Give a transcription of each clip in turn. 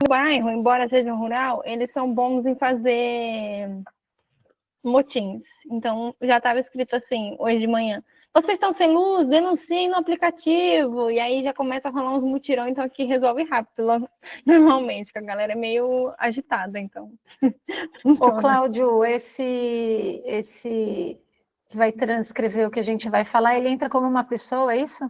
bairro, embora seja rural, eles são bons em fazer motins. Então, já estava escrito assim, hoje de manhã. Vocês estão sem luz? Denunciem no aplicativo. E aí já começa a rolar uns mutirão, então aqui resolve rápido, normalmente, porque a galera é meio agitada, então. Ô, Cláudio, esse que vai transcrever o que a gente vai falar, ele entra como uma pessoa, é isso?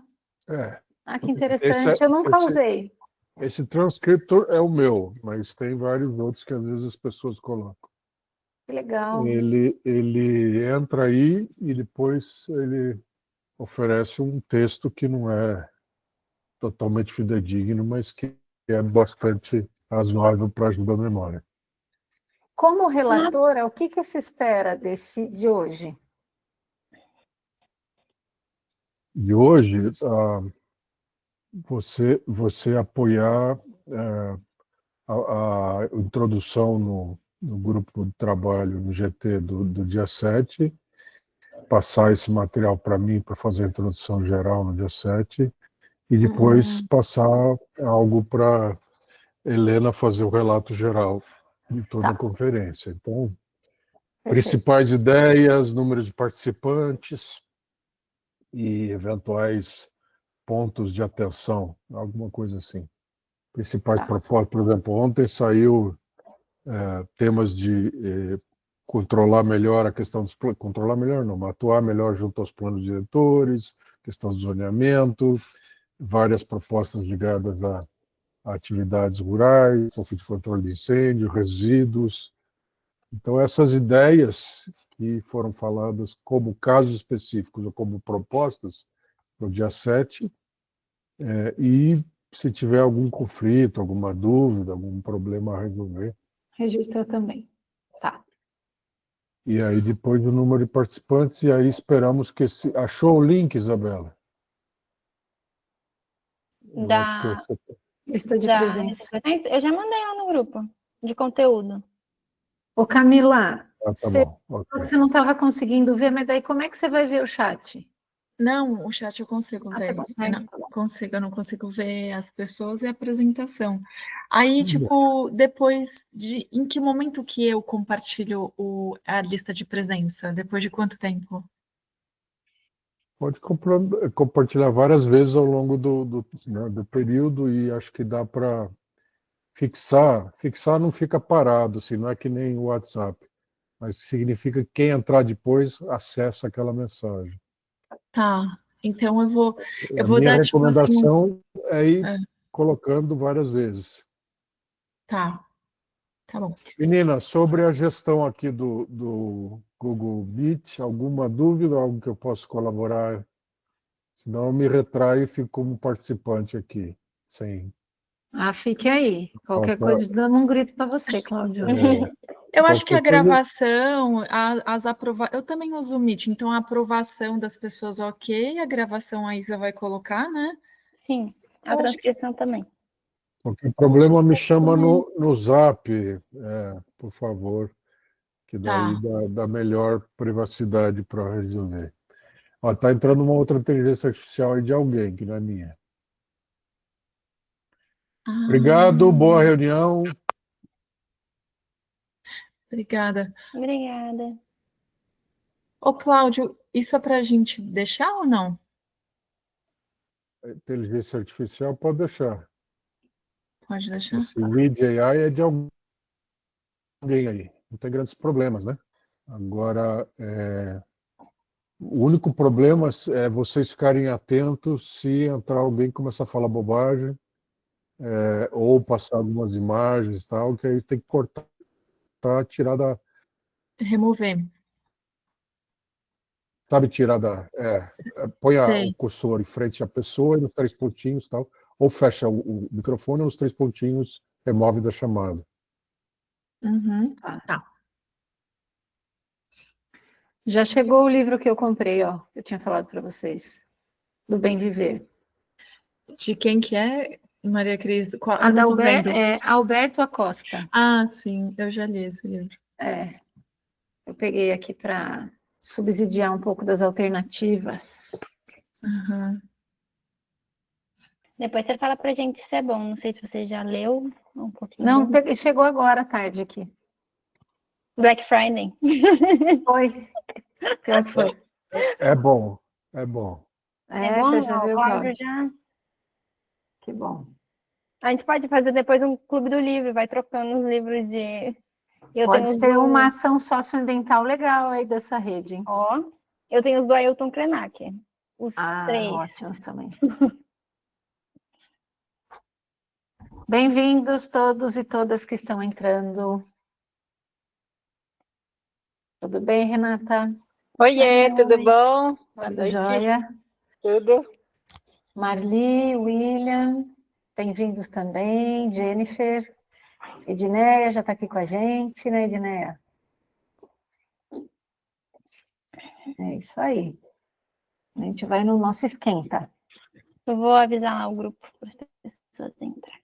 É. Ah, que interessante. Eu nunca usei. Esse transcriptor é o meu, mas tem vários outros que às vezes as pessoas colocam. Que legal. Ele entra aí e depois ele oferece um texto que não é totalmente fidedigno, mas que é bastante razoável para ajudar a memória. Como relatora, o que se espera de hoje? De hoje, você apoiar a introdução no grupo de trabalho no GT do dia 7, passar esse material para mim para fazer a introdução geral no dia 7 e depois passar algo para Helena fazer o relato geral de toda a conferência. Então, principais ideias, números de participantes e eventuais pontos de atenção, alguma coisa assim. Principais propósitos, por exemplo, ontem saiu temas de controlar melhor a questão dos controlar melhor não, mas atuar melhor junto aos planos diretores, questão do zoneamento, várias propostas ligadas a atividades rurais, conflito de controle de incêndio, resíduos. Então essas ideias que foram faladas como casos específicos ou como propostas no dia 7, e se tiver algum conflito, alguma dúvida, algum problema a resolver. Registra também. Tá. E aí depois o número de participantes, e aí esperamos que Achou o link, Isabela? Lista de presença. Eu já mandei lá no grupo de conteúdo. Ô, Camila, tá bom. Okay. Você não estava conseguindo ver, mas daí como é que você vai ver o chat? Não, o chat eu consigo ver. Eu não consigo ver as pessoas e a apresentação. Aí, tipo, depois em que momento que eu compartilho a lista de presença? Depois de quanto tempo? Pode compartilhar várias vezes ao longo do período e acho que dá para fixar. Fixar não fica parado, assim, não é que nem o WhatsApp, mas significa que quem entrar depois acessa aquela mensagem. Tá, então eu vou minha dar recomendação tipo assim, é ir colocando várias vezes. Tá bom. Menina, sobre a gestão aqui do Google Meet, alguma dúvida, algo que eu possa colaborar? Senão eu me retraio e fico como participante aqui, sem... Fique aí. Qualquer coisa, dando um grito para você, Cláudio. Eu acho que a gravação, eu também uso o Meet, então a aprovação das pessoas, ok, a gravação a Isa vai colocar, né? Sim, a transcrição também. Qualquer problema me chama no Zap, por favor, que daí dá melhor privacidade para resolver. Está entrando uma outra inteligência artificial aí de alguém, que não é minha. Obrigado, boa reunião. Obrigada. Obrigada. Ô, Cláudio, isso é para a gente deixar ou não? A inteligência artificial pode deixar. Pode deixar. Esse Read AI é de alguém aí. Não tem grandes problemas, né? Agora, o único problema é vocês ficarem atentos se entrar alguém e começar a falar bobagem, ou passar algumas imagens e tal, que aí tem que cortar, tirar da... Remover. Sabe, tirar da... põe o cursor em frente à pessoa e nos 3 pontinhos e tal, ou fecha o microfone ou os 3 pontinhos remove da chamada. Tá. Já chegou o livro que eu comprei, ó. Eu tinha falado para vocês. Do Bem Viver. De quem que é, Maria Cris? Alberto Acosta. Ah, sim, eu já li esse livro. Eu peguei aqui para subsidiar um pouco das alternativas. Depois você fala pra gente se é bom. Não sei se você já leu um pouquinho. Não, chegou agora à tarde aqui. Black Friday. Foi. Pior que foi. É bom, é bom. É bom, Você já viu, o Cláudio Cláudio? já. Que bom. A gente pode fazer depois um clube do livro, vai trocando os livros de. Pode ser uma ação socioambiental legal aí dessa rede, hein? Ó, eu tenho os do Ailton Krenak. Os 3. Ótimos também. Bem-vindos todos e todas que estão entrando. Tudo bem, Renata? Oiê, tudo bom? Boa Tudo noite. jóia? Tudo? Marli, William, bem-vindos também. Jennifer, Edneia já está aqui com a gente, né, Edneia? É isso aí. A gente vai no nosso esquenta. Eu vou avisar lá o grupo para as pessoas entrarem.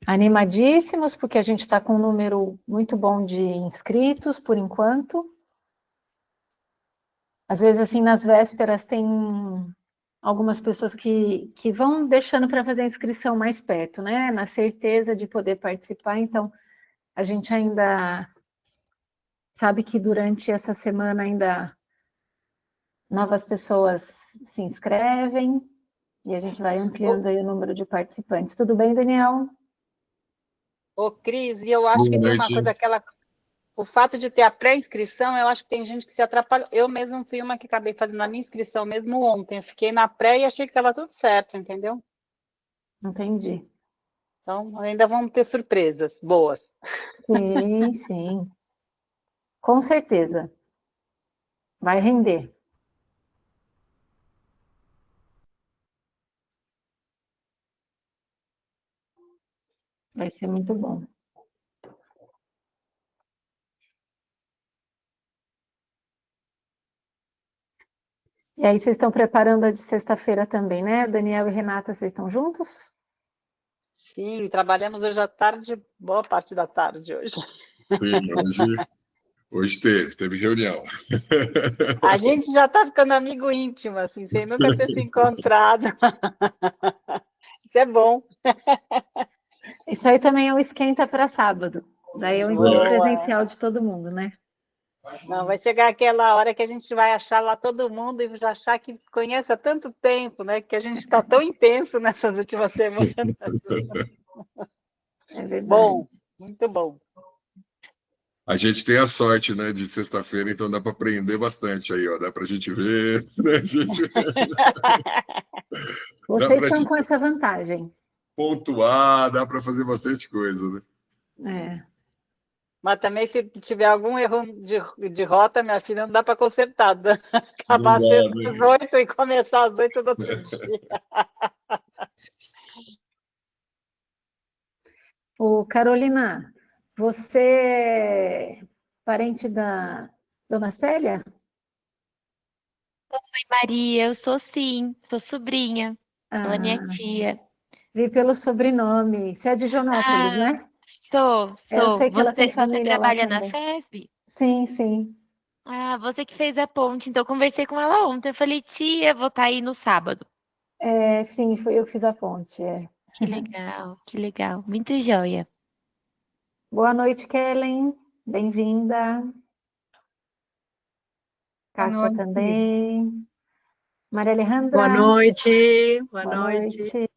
Animadíssimos, porque a gente está com um número muito bom de inscritos, por enquanto. Às vezes, assim, nas vésperas, tem algumas pessoas que vão deixando para fazer a inscrição mais perto, né? Na certeza de poder participar. Então, a gente ainda sabe que durante essa semana ainda novas pessoas se inscrevem e a gente vai ampliando aí o número de participantes. Tudo bem, Daniel? Ô, Cris, e eu acho que tem uma coisa, o fato de ter a pré-inscrição, eu acho que tem gente que se atrapalha. Eu mesmo fui uma que acabei fazendo a minha inscrição mesmo ontem. Eu fiquei na pré e achei que estava tudo certo, entendeu? Entendi. Então, ainda vamos ter surpresas boas. Sim, sim. Com certeza. Vai render. Vai ser muito bom. E aí, vocês estão preparando a de sexta-feira também, né? Daniel e Renata, vocês estão juntos? Sim, trabalhamos hoje à tarde, boa parte da tarde hoje. Sim, hoje teve reunião. A gente já está ficando amigo íntimo, assim, sem nunca ter se encontrado. Isso é bom. Isso aí também é um esquenta para sábado. Daí é o encontro presencial de todo mundo, né? Não, vai chegar aquela hora que a gente vai achar lá todo mundo e já achar que conhece há tanto tempo, né? Que a gente está tão intenso nessas últimas semanas. É verdade. Bom, muito bom. A gente tem a sorte, né, de sexta-feira, então dá para aprender bastante aí, ó. Dá para a gente ver, né, gente? Vocês estão com essa vantagem. Pontuar, dá para fazer bastante coisa, né? É. Mas também, se tiver algum erro de rota, minha filha, não dá para consertar. Acabar às 8 e começar às 8 do outro dia. Ô, Carolina, você é parente da Dona Célia? Oi, Maria, eu sou sim, sou sobrinha. Ela é minha tia. Vi pelo sobrenome. Você é de Joanópolis, né? Sou. Eu sei que ela tem Você família lá trabalha na também. FESB? Sim, sim. Ah, você que fez a ponte. Então, eu conversei com ela ontem. Eu falei, tia, vou estar aí no sábado. Sim, foi eu que fiz a ponte. Que legal, que legal. Muito joia. Boa noite, Kellen. Bem-vinda. Kátia também. Maria Alejandra. Boa noite. Boa noite.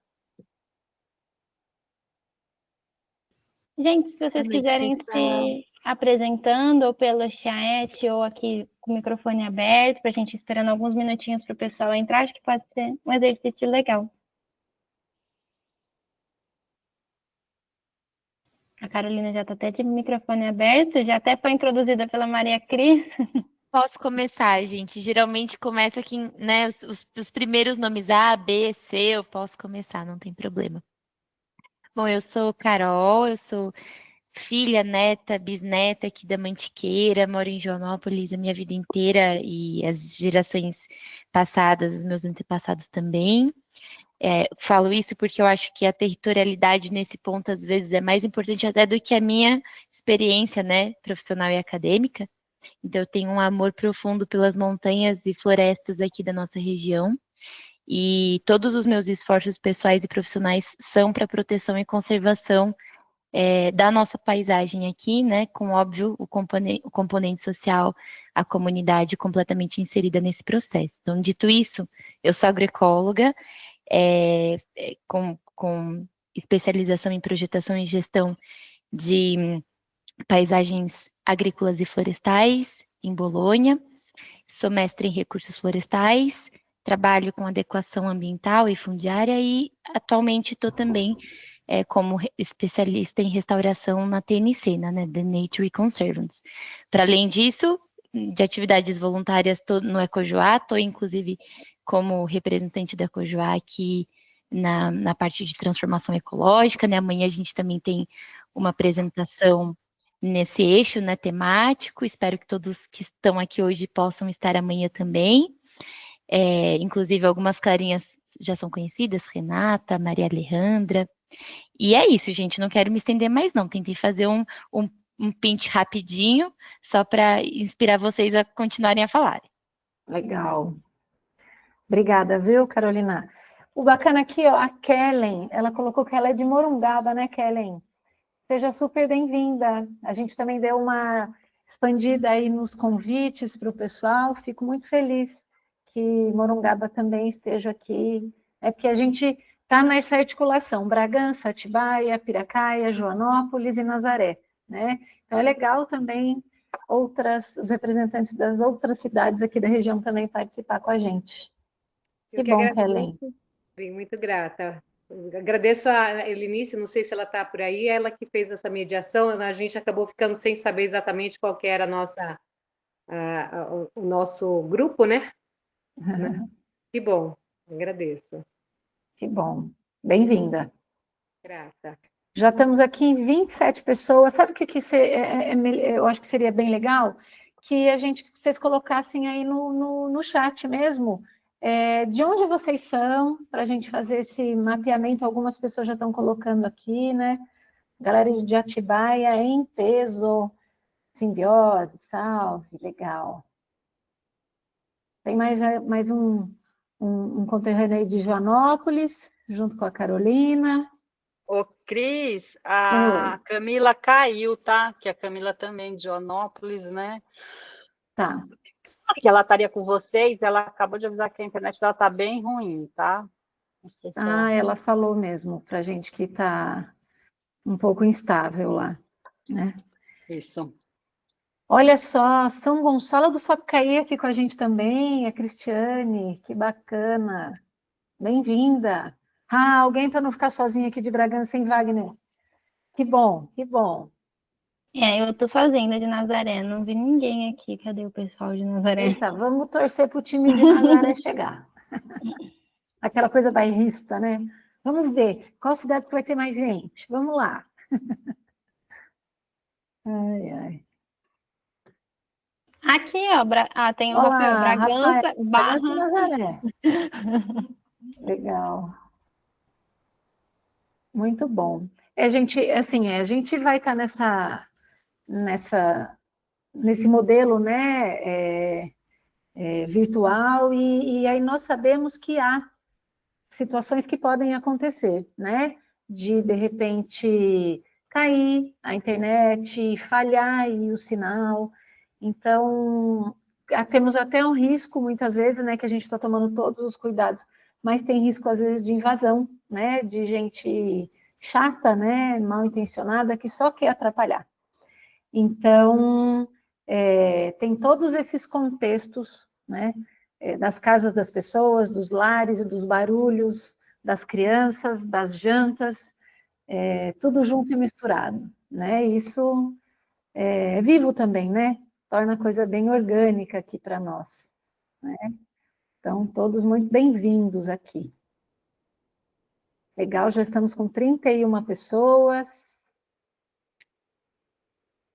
Gente, se vocês quiserem se apresentando ou pelo chat ou aqui com o microfone aberto, para a gente ir esperando alguns minutinhos para o pessoal entrar, acho que pode ser um exercício legal. A Carolina já está até de microfone aberto, já até foi introduzida pela Maria Cris. Posso começar, gente? Geralmente começa aqui, né, os primeiros nomes A, B, C, eu posso começar, não tem problema. Bom, eu sou Carol, eu sou filha, neta, bisneta aqui da Mantiqueira, moro em Joanópolis a minha vida inteira e as gerações passadas, os meus antepassados também. Falo isso porque eu acho que a territorialidade nesse ponto, às vezes, é mais importante até do que a minha experiência, né, profissional e acadêmica. Então, eu tenho um amor profundo pelas montanhas e florestas aqui da nossa região. E todos os meus esforços pessoais e profissionais são para proteção e conservação da nossa paisagem aqui, né? Com, óbvio, o componente social, a comunidade completamente inserida nesse processo. Então, dito isso, eu sou agroecóloga, com especialização em projetação e gestão de paisagens agrícolas e florestais em Bolonha. Sou mestre em recursos florestais, trabalho com adequação ambiental e fundiária e atualmente estou também como especialista em restauração na TNC, né, The Nature Conservants. Para além disso, de atividades voluntárias, estou no Ecojoá, estou inclusive como representante do Ecojoá aqui na parte de transformação ecológica, né? Amanhã a gente também tem uma apresentação nesse eixo, né, temático. Espero que todos que estão aqui hoje possam estar amanhã também. Inclusive, algumas carinhas já são conhecidas, Renata, Maria Alejandra. E é isso, gente, não quero me estender mais não. Tentei fazer um pinch rapidinho, só para inspirar vocês a continuarem a falar. Legal. Obrigada, viu, Carolina? O bacana aqui, ó, a Kellen, ela colocou que ela é de Morungaba, né, Kellen? Seja super bem-vinda. A gente também deu uma expandida aí nos convites para o pessoal. Fico muito feliz que Morungaba também esteja aqui. É porque a gente está nessa articulação, Bragança, Atibaia, Piracaia, Joanópolis e Nazaré, né? Então é legal também os representantes das outras cidades aqui da região também participar com a gente. Que bom, Kellen. Bem, muito grata. Agradeço a Elinice, não sei se ela está por aí, ela que fez essa mediação, a gente acabou ficando sem saber exatamente qual que era o nosso grupo, né? Que bom, agradeço. Que bom, bem-vinda. Grata. Já estamos aqui em 27 pessoas, sabe o que eu acho que seria bem legal? Que vocês colocassem aí no chat mesmo, de onde vocês são, para a gente fazer esse mapeamento. Algumas pessoas já estão colocando aqui, né? Galera de Atibaia, em peso, simbiose, salve, legal. Tem mais um conterrâneo aí de Joanópolis, junto com a Carolina. Ô, Cris, a Camila caiu, tá? Que a Camila também de Joanópolis, né? Tá. Que ela estaria com vocês, ela acabou de avisar que a internet dela tá bem ruim, tá? Não sei se ela falou mesmo pra gente que tá um pouco instável lá, né? Isso. Olha só, São Gonçalo do Sapucaí aqui com a gente também, a Cristiane, que bacana. Bem-vinda. Alguém para não ficar sozinha aqui de Bragança sem Wagner. Que bom, que bom. Eu tô sozinha de Nazaré, não vi ninguém aqui. Cadê o pessoal de Nazaré? Eita, vamos torcer para o time de Nazaré chegar. Aquela coisa bairrista, né? Vamos ver, qual cidade que vai ter mais gente? Vamos lá. Ai, ai. Aqui, ó, tem o Rafael Bragança, Barra. Nazaré. Legal. Muito bom. A gente vai estar nesse modelo, né, virtual, e aí nós sabemos que há situações que podem acontecer, né, de repente cair a internet, falhar aí o sinal. Então, temos até um risco, muitas vezes, né, que a gente está tomando todos os cuidados, mas tem risco, às vezes, de invasão, né, de gente chata, né, mal intencionada, que só quer atrapalhar. Então, tem todos esses contextos, né, das casas das pessoas, dos lares, dos barulhos, das crianças, das jantas, tudo junto e misturado, né, isso é vivo também, né, torna a coisa bem orgânica aqui para nós, né? Então, todos muito bem-vindos aqui. Legal, já estamos com 31 pessoas.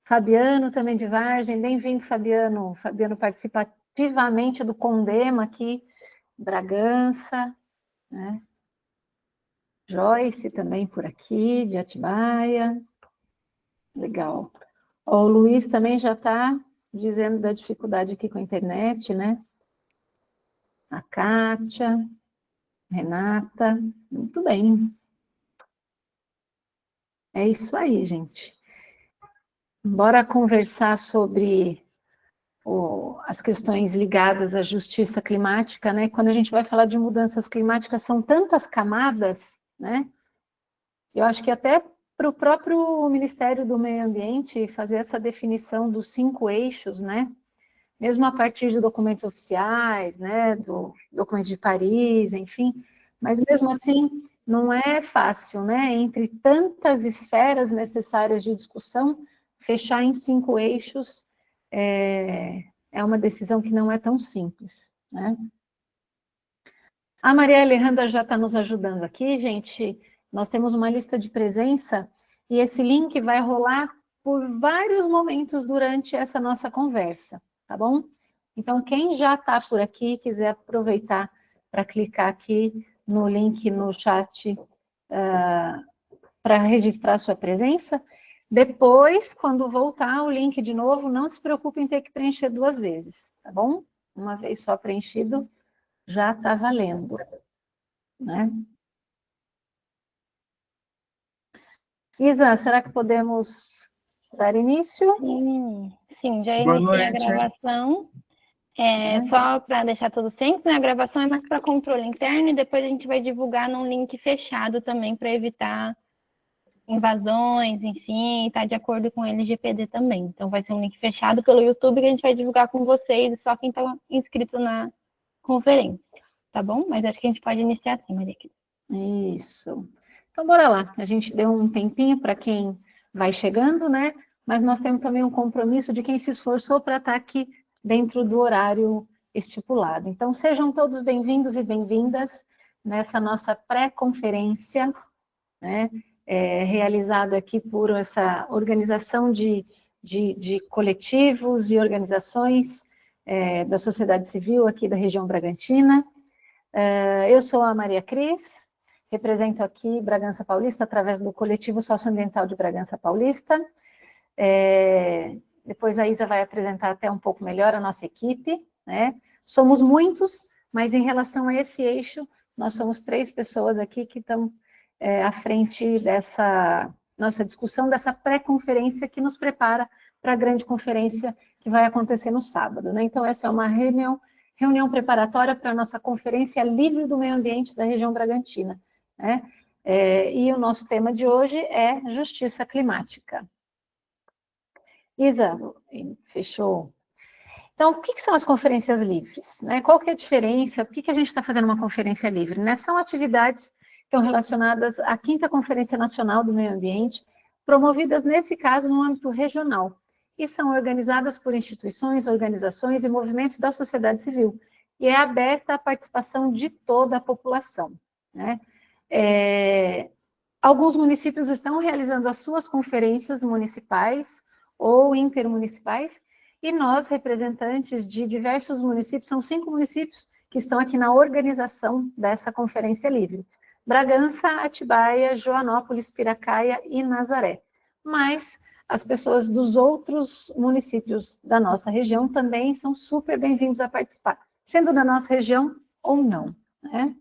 Fabiano também de Vargem, bem-vindo, Fabiano. Fabiano participa ativamente do Condema aqui, Bragança, né? Joyce também por aqui, de Atibaia. Legal. Ó, o Luiz também já está dizendo da dificuldade aqui com a internet, né? A Kátia, Renata, muito bem. É isso aí, gente. Bora conversar sobre as questões ligadas à justiça climática, né? Quando a gente vai falar de mudanças climáticas, são tantas camadas, né? Eu acho que até para o próprio Ministério do Meio Ambiente fazer essa definição dos 5 eixos, né? Mesmo a partir de documentos oficiais, né? Do documento de Paris, enfim. Mas mesmo assim, não é fácil, né? Entre tantas esferas necessárias de discussão, fechar em 5 eixos é uma decisão que não é tão simples, né? A Maria Alejandra já está nos ajudando aqui, gente. Nós temos uma lista de presença e esse link vai rolar por vários momentos durante essa nossa conversa, tá bom? Então, quem já está por aqui, quiser aproveitar para clicar aqui no link no chat para registrar sua presença. Depois, quando voltar o link de novo, não se preocupe em ter que preencher 2 vezes, tá bom? Uma vez só preenchido, já está valendo, né? Isa, será que podemos dar início? Sim, já Boa iniciei a noite. gravação. Só para deixar tudo simples, né? A gravação é mais para controle interno e depois a gente vai divulgar num link fechado também para evitar invasões, enfim, tá de acordo com o LGPD também. Então vai ser um link fechado pelo YouTube que a gente vai divulgar com vocês e só quem está inscrito na conferência, tá bom? Mas acho que a gente pode iniciar assim, Maria Cris. Isso. Então, bora lá. A gente deu um tempinho para quem vai chegando, né? Mas nós temos também um compromisso de quem se esforçou para estar aqui dentro do horário estipulado. Então, sejam todos bem-vindos e bem-vindas nessa nossa pré-conferência, né? Realizado aqui por essa organização de coletivos e organizações da sociedade civil aqui da região Bragantina. Eu sou a Maria Cris, represento aqui Bragança Paulista através do Coletivo Socioambiental de Bragança Paulista. Depois a Isa vai apresentar até um pouco melhor a nossa equipe, né? Somos muitos, mas em relação a esse eixo, nós somos 3 pessoas aqui que estão à frente dessa nossa discussão, dessa pré-conferência que nos prepara para a grande conferência que vai acontecer no sábado, né? Então, essa é uma reunião preparatória para a nossa Conferência Livre do Meio Ambiente da região Bragantina, né? E o nosso tema de hoje é justiça climática. Isa, fechou? Então, o que são as conferências livres, né? Qual que é a diferença? Por que a gente está fazendo uma conferência livre, né? São atividades que estão relacionadas à 5ª Conferência Nacional do Meio Ambiente, promovidas, nesse caso, no âmbito regional, e são organizadas por instituições, organizações e movimentos da sociedade civil, e é aberta à participação de toda a população, né? Alguns municípios estão realizando as suas conferências municipais ou intermunicipais, e nós, representantes de diversos municípios, são 5 municípios que estão aqui na organização dessa conferência livre. Bragança, Atibaia, Joanópolis, Piracaia e Nazaré. Mas as pessoas dos outros municípios da nossa região também são super bem-vindos a participar, sendo da nossa região ou não, né?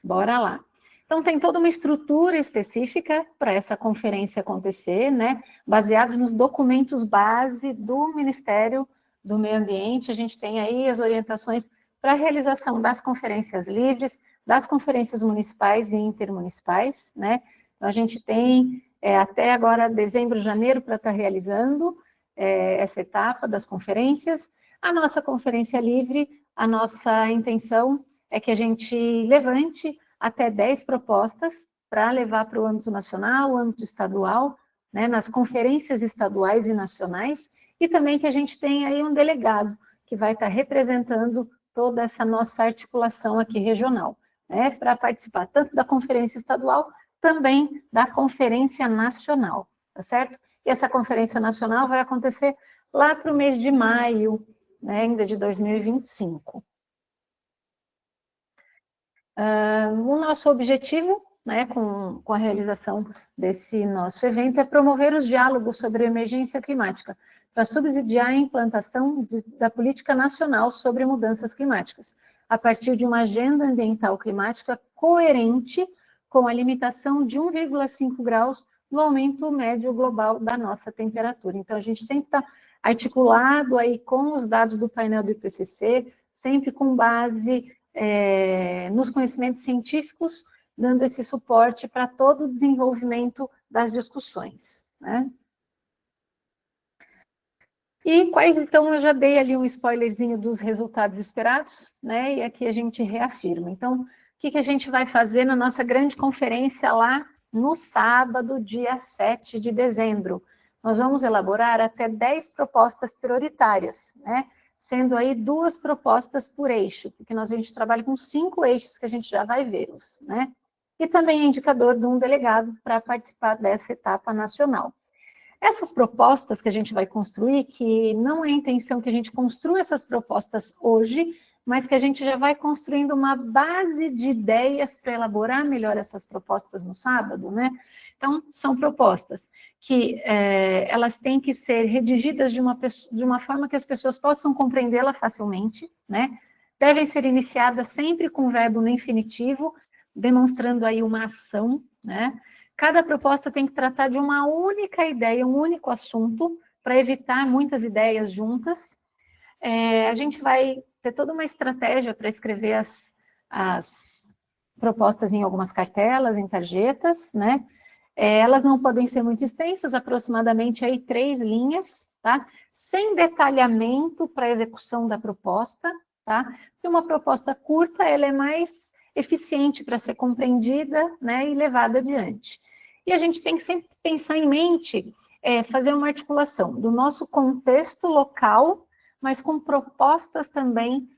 Bora lá. Então, tem toda uma estrutura específica para essa conferência acontecer, né? Baseados nos documentos base do Ministério do Meio Ambiente, a gente tem aí as orientações para a realização das conferências livres, das conferências municipais e intermunicipais, né? Então, a gente tem até agora dezembro, janeiro para estar realizando essa etapa das conferências. A nossa conferência livre, a nossa intenção é que a gente levante até 10 propostas para levar para o âmbito nacional, o âmbito estadual, né, nas conferências estaduais e nacionais, e também que a gente tenha aí um delegado que vai estar representando toda essa nossa articulação aqui regional, né, para participar tanto da conferência estadual, também da conferência nacional, tá certo? E essa conferência nacional vai acontecer lá para o mês de maio, né, ainda de 2025. O nosso objetivo, né, com a realização desse nosso evento é promover os diálogos sobre a emergência climática, para subsidiar a implantação da política nacional sobre mudanças climáticas, a partir de uma agenda ambiental climática coerente com a limitação de 1,5 graus no aumento médio global da nossa temperatura. Então, a gente sempre está articulado aí com os dados do painel do IPCC, sempre com base nos conhecimentos científicos, dando esse suporte para todo o desenvolvimento das discussões, né? E quais, então, eu já dei ali um spoilerzinho dos resultados esperados, né? E aqui a gente reafirma. Então, o que a gente vai fazer na nossa grande conferência lá no sábado, dia 7 de dezembro? Nós vamos elaborar até 10 propostas prioritárias, né? Sendo aí 2 propostas por eixo, porque a gente trabalha com 5 eixos que a gente já vai vê-los, né? E também é indicador de um delegado para participar dessa etapa nacional. Essas propostas que a gente vai construir, que não é a intenção que a gente construa essas propostas hoje, mas que a gente já vai construindo uma base de ideias para elaborar melhor essas propostas no sábado, né? Então, são propostas que elas têm que ser redigidas de uma forma que as pessoas possam compreendê-la facilmente, né? Devem ser iniciadas sempre com o verbo no infinitivo, demonstrando aí uma ação, né? Cada proposta tem que tratar de uma única ideia, um único assunto, para evitar muitas ideias juntas. A gente vai ter toda uma estratégia para escrever as propostas em algumas cartelas, em tarjetas, né? Elas não podem ser muito extensas, aproximadamente aí 3 linhas, tá? Sem detalhamento para a execução da proposta, tá? Porque uma proposta curta, ela é mais eficiente para ser compreendida, né, e levada adiante. E a gente tem que sempre pensar em mente, fazer uma articulação do nosso contexto local, mas com propostas também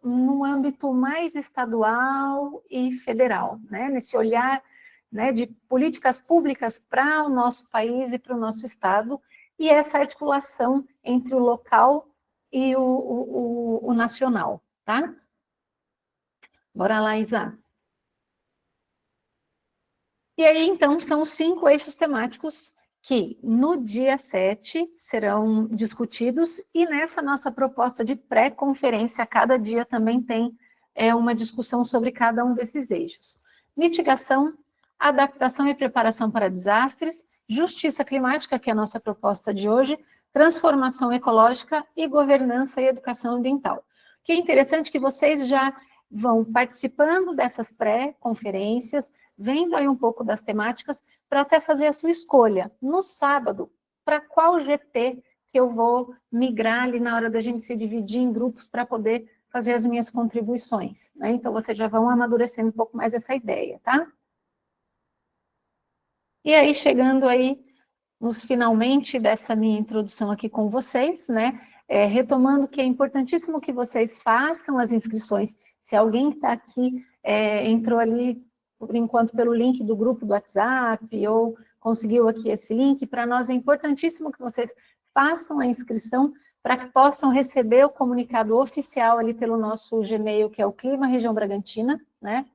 no âmbito mais estadual e federal, né? Nesse olhar, né, de políticas públicas para o nosso país e para o nosso estado, e essa articulação entre o local e o nacional, tá? Bora lá, Isa. E aí, então, são os 5 eixos temáticos que no dia 7 serão discutidos, e nessa nossa proposta de pré-conferência, cada dia também tem uma discussão sobre cada um desses eixos. Mitigação, adaptação e preparação para desastres, justiça climática, que é a nossa proposta de hoje, transformação ecológica e governança e educação ambiental. O que é interessante que vocês já vão participando dessas pré-conferências, vendo aí um pouco das temáticas, para até fazer a sua escolha. No sábado, para qual GT que eu vou migrar ali na hora da gente se dividir em grupos para poder fazer as minhas contribuições, né? Então, vocês já vão amadurecendo um pouco mais essa ideia, tá? E aí, chegando aí nos finalmente dessa minha introdução aqui com vocês, né? Retomando que é importantíssimo que vocês façam as inscrições. Se alguém que está aqui entrou ali, por enquanto, pelo link do grupo do WhatsApp, ou conseguiu aqui esse link, para nós é importantíssimo que vocês façam a inscrição para que possam receber o comunicado oficial ali pelo nosso Gmail, que é o Clima Região Bragantina, né?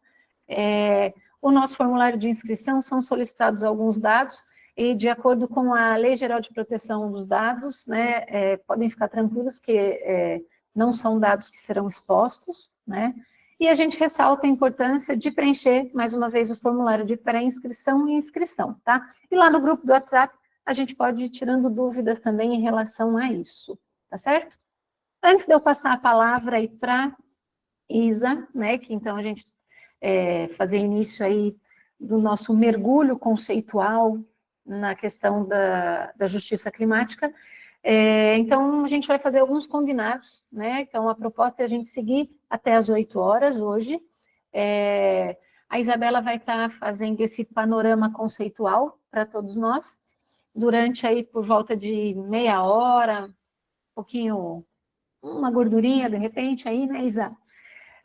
O nosso formulário de inscrição são solicitados alguns dados, e de acordo com a Lei Geral de Proteção dos Dados, né, podem ficar tranquilos que não são dados que serão expostos, né? E a gente ressalta a importância de preencher, mais uma vez, o formulário de pré-inscrição e inscrição, tá? E lá no grupo do WhatsApp, a gente pode ir tirando dúvidas também em relação a isso, tá certo? Antes de eu passar a palavra aí para Isa, né, que então a gente fazer início aí do nosso mergulho conceitual na questão da justiça climática, então a gente vai fazer alguns combinados, né? Então a proposta é a gente seguir até as 8 horas hoje. A Isabela vai estar fazendo esse panorama conceitual para todos nós, durante aí por volta de meia hora, um pouquinho, uma gordurinha de repente aí, né, Isa?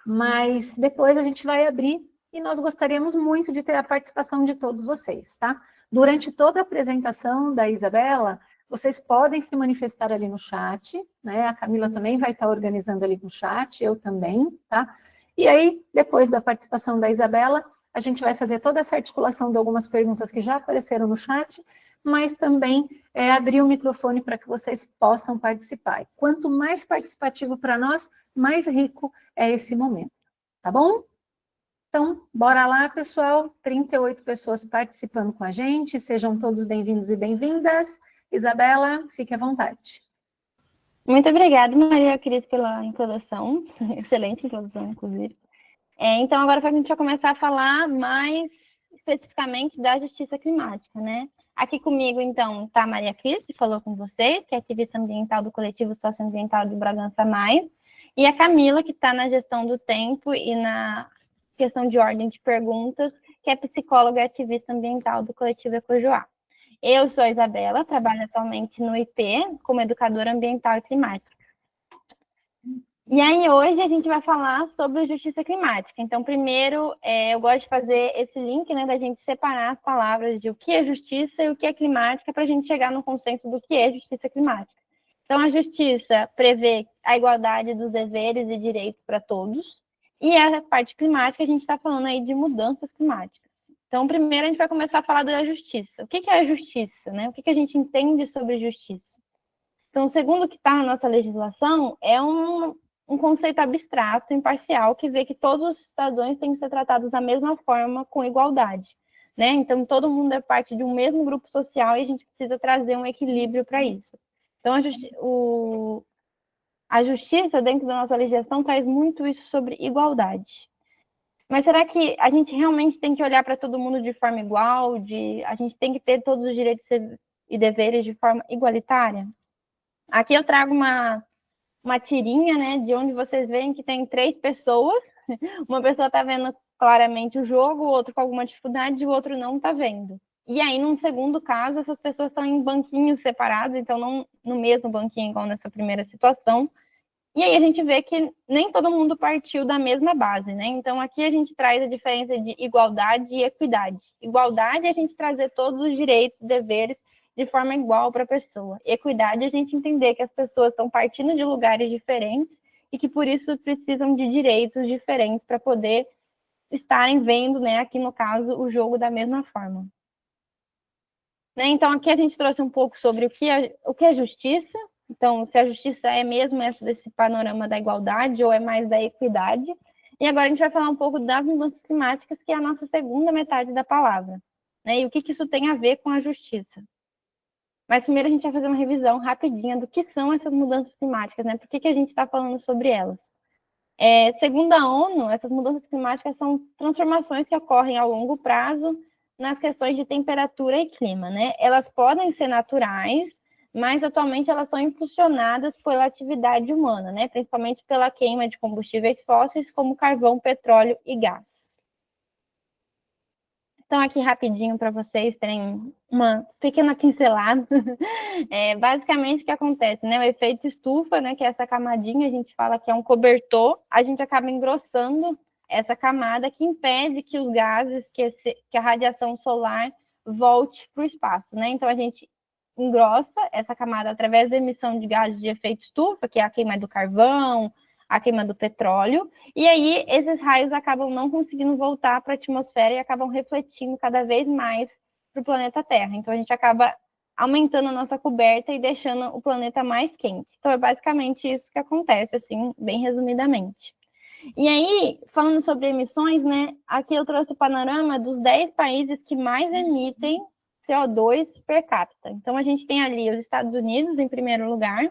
Mas depois a gente vai abrir e nós gostaríamos muito de ter a participação de todos vocês, tá? Durante toda a apresentação da Isabela, vocês podem se manifestar ali no chat, né? A Camila também vai estar organizando ali no chat, eu também, tá? E aí, depois da participação da Isabela, a gente vai fazer toda essa articulação de algumas perguntas que já apareceram no chat, mas também abrir o microfone para que vocês possam participar. Quanto mais participativo para nós, mais rico é esse momento, tá bom? Então, bora lá, pessoal. 38 pessoas participando com a gente. Sejam todos bem-vindos e bem-vindas. Isabela, fique à vontade. Muito obrigada, Maria Cris, pela introdução. Excelente introdução, inclusive. Então, agora a gente vai começar a falar mais especificamente da justiça climática, né? Aqui comigo, então, está a Maria Cris, que falou com vocês, que é ativista ambiental do coletivo socioambiental de Bragança Mais, e a Camila, que está na gestão do tempo e na questão de ordem de perguntas, que é psicóloga e ativista ambiental do coletivo Ecojoá. Eu sou a Isabela, trabalho atualmente no IP como educadora ambiental e climática. E aí, hoje, a gente vai falar sobre justiça climática. Então, primeiro, eu gosto de fazer esse link, né, da gente separar as palavras de o que é justiça e o que é climática, para a gente chegar no conceito do que é justiça climática. Então, a justiça prevê a igualdade dos deveres e direitos para todos, e a parte climática, a gente está falando aí de mudanças climáticas. Então, primeiro, a gente vai começar a falar da justiça. O que é a justiça, né? O que a gente entende sobre justiça? Então, segundo o que está na nossa legislação, é um conceito abstrato, imparcial, que vê que todos os cidadãos têm que ser tratados da mesma forma, com igualdade, né? Então, todo mundo é parte de um mesmo grupo social e a gente precisa trazer um equilíbrio para isso. Então, a justiça, dentro da nossa legislação, traz muito isso sobre igualdade. Mas será que a gente realmente tem que olhar para todo mundo de forma igual? A gente tem que ter todos os direitos e deveres de forma igualitária? Aqui eu trago uma tirinha, né, de onde vocês veem que tem 3 pessoas. Uma pessoa está vendo claramente o jogo, o outro com alguma dificuldade e o outro não está vendo. E aí, num segundo caso, essas pessoas estão em banquinhos separados, então não no mesmo banquinho igual nessa primeira situação. E aí a gente vê que nem todo mundo partiu da mesma base, né? Então aqui a gente traz a diferença de igualdade e equidade. Igualdade é a gente trazer todos os direitos e deveres de forma igual para a pessoa. Equidade é a gente entender que as pessoas estão partindo de lugares diferentes e que por isso precisam de direitos diferentes para poder estarem vendo, né, aqui no caso, o jogo da mesma forma. Né? Então aqui a gente trouxe um pouco sobre o que é justiça. Então, se a justiça é mesmo desse panorama da igualdade ou é mais da equidade. E agora a gente vai falar um pouco das mudanças climáticas, que é a nossa segunda metade da palavra. Né? E o que isso tem a ver com a justiça. Mas primeiro a gente vai fazer uma revisão rapidinha do que são essas mudanças climáticas, né? Por que a gente está falando sobre elas? Segundo a ONU, essas mudanças climáticas são transformações que ocorrem ao longo prazo nas questões de temperatura e clima, né? Elas podem ser naturais, mas atualmente elas são impulsionadas pela atividade humana, né? Principalmente pela queima de combustíveis fósseis como carvão, petróleo e gás. Então, aqui rapidinho para vocês terem uma pequena pincelada. Basicamente, o que acontece, né? O efeito estufa, né? Que é essa camadinha, a gente fala que é um cobertor, a gente acaba engrossando essa camada que impede que os gases, que a radiação solar volte para o espaço, né? Então, a gente engrossa essa camada através da emissão de gases de efeito estufa, que é a queima do carvão, a queima do petróleo, e aí esses raios acabam não conseguindo voltar para a atmosfera e acabam refletindo cada vez mais para o planeta Terra. Então a gente acaba aumentando a nossa coberta e deixando o planeta mais quente. Então é basicamente isso que acontece, assim, bem resumidamente. E aí, falando sobre emissões, né, aqui eu trouxe o panorama dos 10 países que mais emitem CO2 per capita. Então a gente tem ali os Estados Unidos em primeiro lugar,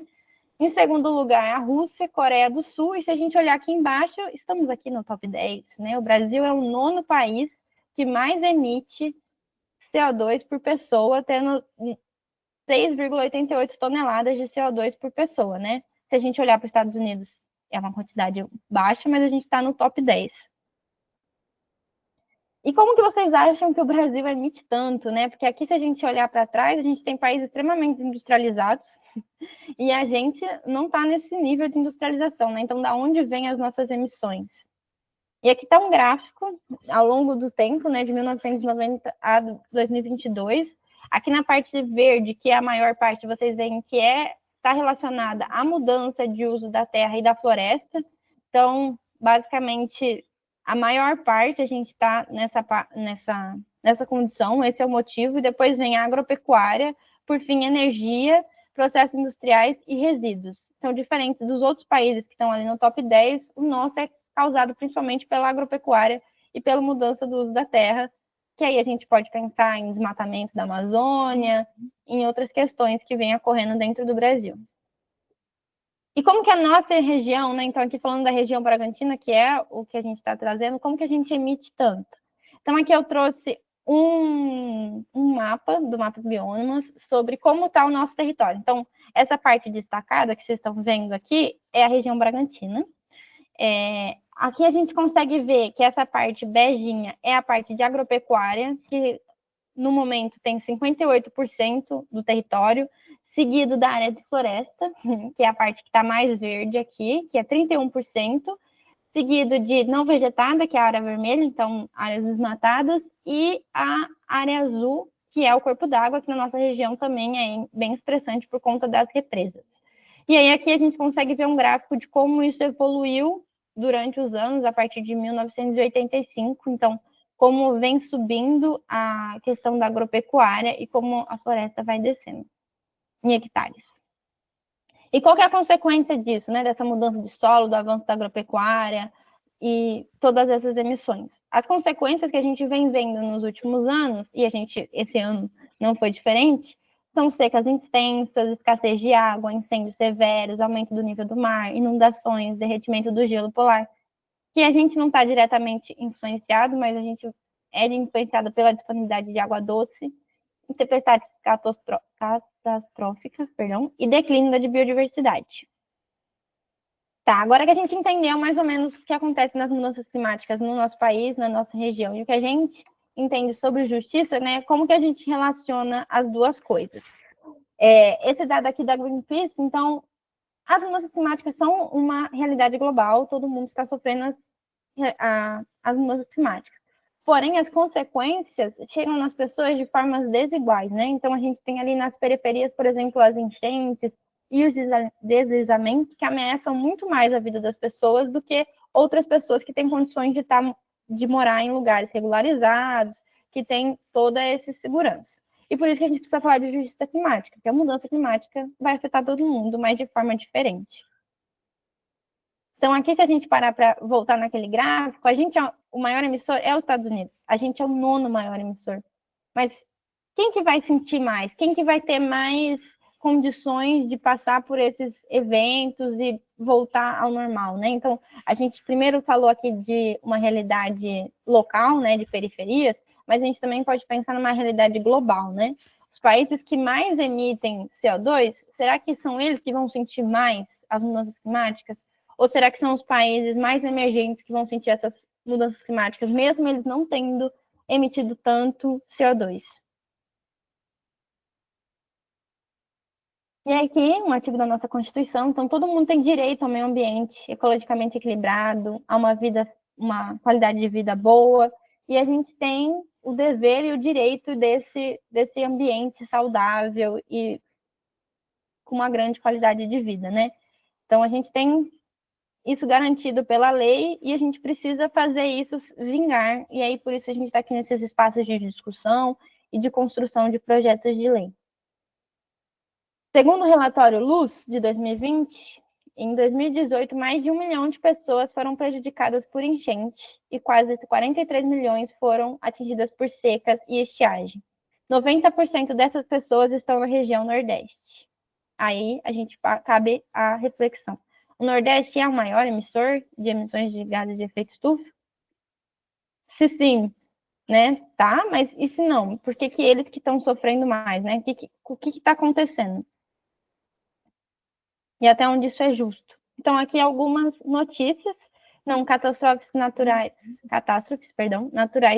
em segundo lugar, a Rússia, Coreia do Sul, e se a gente olhar aqui embaixo, estamos aqui no top 10, né? O Brasil é o 9º país que mais emite CO2 por pessoa, tendo 6,88 toneladas de CO2 por pessoa, né? Se a gente olhar para os Estados Unidos, é uma quantidade baixa, mas a gente está no top 10. E como que vocês acham que o Brasil emite tanto, né? Porque aqui, se a gente olhar para trás, a gente tem países extremamente industrializados, e a gente não está nesse nível de industrialização, né? Então, da onde vêm as nossas emissões? E aqui está um gráfico ao longo do tempo, né, de 1990 a 2022. Aqui na parte verde, que é a maior parte, vocês veem que está relacionada à mudança de uso da terra e da floresta. Então, basicamente, a maior parte a gente está nessa condição, esse é o motivo, e depois vem a agropecuária, por fim, energia, processos industriais e resíduos. Então, diferentes dos outros países que estão ali no top 10, o nosso é causado principalmente pela agropecuária e pela mudança do uso da terra, que aí a gente pode pensar em desmatamento da Amazônia, em outras questões que vêm ocorrendo dentro do Brasil. E como que a nossa região, né? Então, aqui falando da região Bragantina, que é o que a gente está trazendo, como que a gente emite tanto? Então, aqui eu trouxe um mapa, do mapa Biomas, sobre como está o nosso território. Então, essa parte destacada que vocês estão vendo aqui é a região Bragantina. Aqui a gente consegue ver que essa parte beijinha é a parte de agropecuária, que no momento tem 58% do território, seguido da área de floresta, que é a parte que está mais verde aqui, que é 31%, seguido de não vegetada, que é a área vermelha, então áreas desmatadas, e a área azul, que é o corpo d'água, que na nossa região também é bem expressante por conta das represas. E aí aqui a gente consegue ver um gráfico de como isso evoluiu durante os anos, a partir de 1985, então como vem subindo a questão da agropecuária e como a floresta vai descendo em hectares. E qual que é a consequência disso, né? Dessa mudança de solo, do avanço da agropecuária e todas essas emissões? As consequências que a gente vem vendo nos últimos anos, e esse ano não foi diferente, são secas intensas, escassez de água, incêndios severos, aumento do nível do mar, inundações, derretimento do gelo polar, que a gente não está diretamente influenciado, mas a gente é influenciado pela disponibilidade de água doce, tempestades catastróficas, e declínio da biodiversidade. Tá, agora que a gente entendeu mais ou menos o que acontece nas mudanças climáticas no nosso país, na nossa região, e o que a gente entende sobre justiça, né, como que a gente relaciona as duas coisas. Esse dado aqui da Greenpeace, então, as mudanças climáticas são uma realidade global, todo mundo está sofrendo as mudanças climáticas. Porém, as consequências chegam nas pessoas de formas desiguais, né? Então, a gente tem ali nas periferias, por exemplo, as enchentes e os deslizamentos que ameaçam muito mais a vida das pessoas do que outras pessoas que têm condições de morar em lugares regularizados, que têm toda essa segurança. E por isso que a gente precisa falar de justiça climática, porque a mudança climática vai afetar todo mundo, mas de forma diferente. Então, aqui, se a gente parar para voltar naquele gráfico, o maior emissor é os Estados Unidos. A gente é o 9º maior emissor. Mas quem que vai sentir mais? Quem que vai ter mais condições de passar por esses eventos e voltar ao normal, né? Então, a gente primeiro falou aqui de uma realidade local, né, de periferias, mas a gente também pode pensar numa realidade global, né? Os países que mais emitem CO2, será que são eles que vão sentir mais as mudanças climáticas? Ou será que são os países mais emergentes que vão sentir essas mudanças climáticas, mesmo eles não tendo emitido tanto CO2? E aqui, um artigo da nossa Constituição, então todo mundo tem direito ao meio ambiente ecologicamente equilibrado, a uma qualidade de vida boa, e a gente tem o dever e o direito desse ambiente saudável e com uma grande qualidade de vida, né? Então a gente tem isso garantido pela lei e a gente precisa fazer isso vingar. E aí, por isso, a gente está aqui nesses espaços de discussão e de construção de projetos de lei. Segundo o relatório Luz, de 2020, em 2018, mais de 1 milhão de pessoas foram prejudicadas por enchente e quase 43 milhões foram atingidas por secas e estiagem. 90% dessas pessoas estão na região Nordeste. Aí, a gente cabe a reflexão. O Nordeste é o maior emissor de emissões de gases de efeito estufa? Se sim, né? Tá, mas e se não? Por que eles que estão sofrendo mais, né? O que está acontecendo? E até onde isso é justo. Então, aqui algumas notícias. Não, catástrofes naturais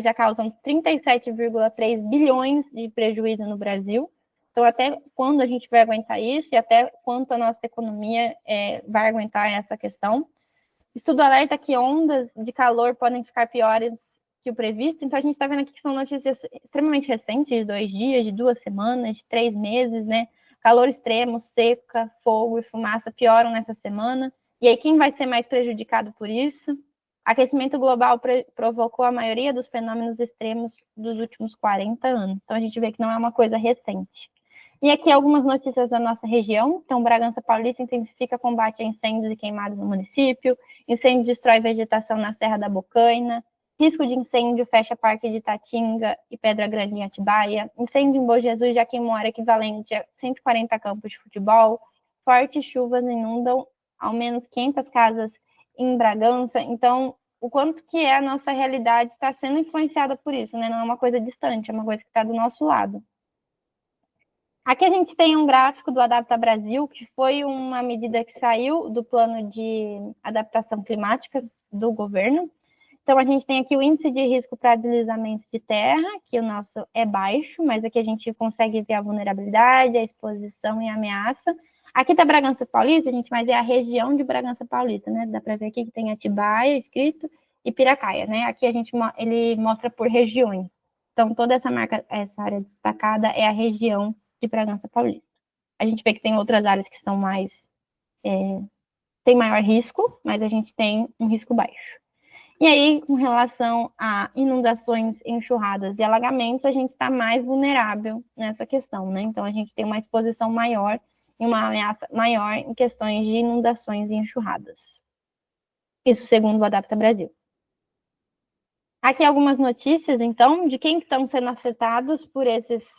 já causam 37,3 bilhões de prejuízo no Brasil. Então, até quando a gente vai aguentar isso e até quanto a nossa economia vai aguentar essa questão. Estudo alerta que ondas de calor podem ficar piores que o previsto. Então, a gente está vendo aqui que são notícias extremamente recentes, de 2 dias, de 2 semanas, de 3 meses, né? Calor extremo, seca, fogo e fumaça pioram nessa semana. E aí, quem vai ser mais prejudicado por isso? aquecimento global provocou a maioria dos fenômenos extremos dos últimos 40 anos. Então, a gente vê que não é uma coisa recente. E aqui algumas notícias da nossa região. Então, Bragança Paulista intensifica combate a incêndios e queimadas no município. Incêndio destrói vegetação na Serra da Bocaina. Risco de incêndio fecha Parque de Itatinga e Pedra Grande em Atibaia. Incêndio em Bom Jesus já queimou área equivalente a 140 campos de futebol. Fortes chuvas inundam ao menos 500 casas em Bragança. Então, o quanto que a nossa realidade está sendo influenciada por isso, né? Não é uma coisa distante, é uma coisa que está do nosso lado. Aqui a gente tem um gráfico do Adapta Brasil, que foi uma medida que saiu do plano de adaptação climática do governo. Então, a gente tem aqui o índice de risco para deslizamento de terra, que o nosso é baixo, mas aqui a gente consegue ver a vulnerabilidade, a exposição e a ameaça. Aqui está Bragança Paulista, a gente vai ver a região de Bragança Paulista, né? Dá para ver aqui que tem Atibaia escrito e Piracaia, né? Aqui ele mostra por regiões. Então, toda essa área destacada é a região de Bragança Paulista. A gente vê que tem outras áreas que são tem maior risco, mas a gente tem um risco baixo. E aí, com relação a inundações, enxurradas e alagamentos, a gente está mais vulnerável nessa questão, né? Então, a gente tem uma exposição maior e uma ameaça maior em questões de inundações e enxurradas. Isso segundo o Adapta Brasil. Aqui algumas notícias, então, de quem estão sendo afetados por esses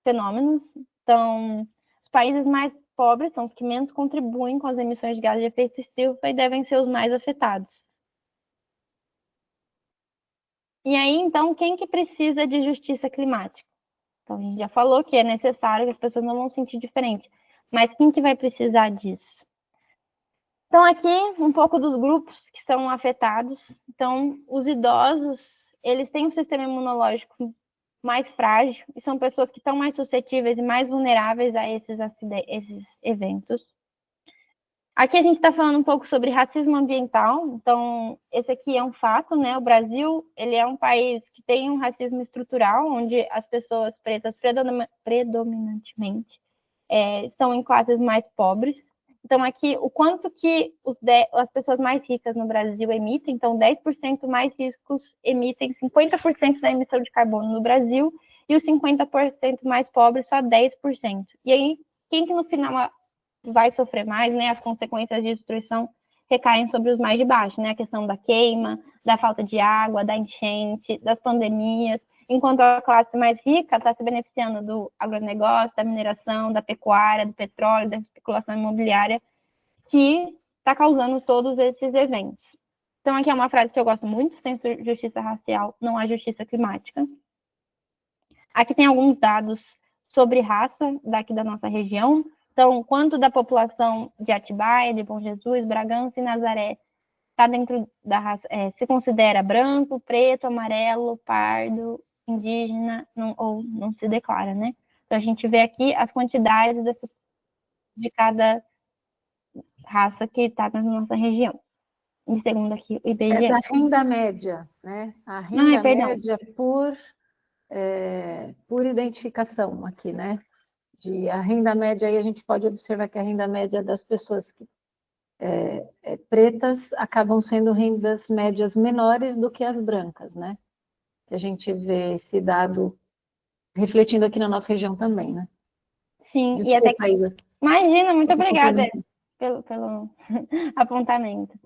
fenômenos. Então, os países mais pobres são os que menos contribuem com as emissões de gases de efeito estufa e devem ser os mais afetados. E aí, então, quem que precisa de justiça climática? Então, a gente já falou que é necessário, que as pessoas não vão sentir diferente. Mas quem que vai precisar disso? Então, aqui, um pouco dos grupos que são afetados. Então, os idosos, eles têm um sistema imunológico mais frágil e são pessoas que estão mais suscetíveis e mais vulneráveis a esses eventos. Aqui a gente está falando um pouco sobre racismo ambiental. Então, esse aqui é um fato, né? O Brasil, ele é um país que tem um racismo estrutural, onde as pessoas pretas predominantemente estão em classes mais pobres. Então, aqui, o quanto que as pessoas mais ricas no Brasil emitem, então 10% mais ricos emitem 50% da emissão de carbono no Brasil, e os 50% mais pobres só 10%. E aí, quem que no final vai sofrer mais, né? As consequências de destruição recaem sobre os mais de baixo, né? A questão da queima, da falta de água, da enchente, das pandemias, enquanto a classe mais rica está se beneficiando do agronegócio, da mineração, da pecuária, do petróleo, da especulação imobiliária, que está causando todos esses eventos. Então, aqui é uma frase que eu gosto muito: sem justiça racial, não há justiça climática. Aqui tem alguns dados sobre raça daqui da nossa região. Então, quanto da população de Atibaia, de Bom Jesus, Bragança e Nazaré está dentro da raça, se considera branco, preto, amarelo, pardo, indígena, ou não se declara, né? Então, a gente vê aqui as quantidades de cada raça que está na nossa região. E segundo aqui o IBGE. É da renda média, né? A renda média por identificação aqui, né? A renda média, aí a gente pode observar que a renda média das pessoas pretas acabam sendo rendas médias menores do que as brancas, né? Que a gente vê esse dado refletindo aqui na nossa região também, né? Sim, desculpa, e até que... Isa. Imagina, muito obrigada pelo apontamento.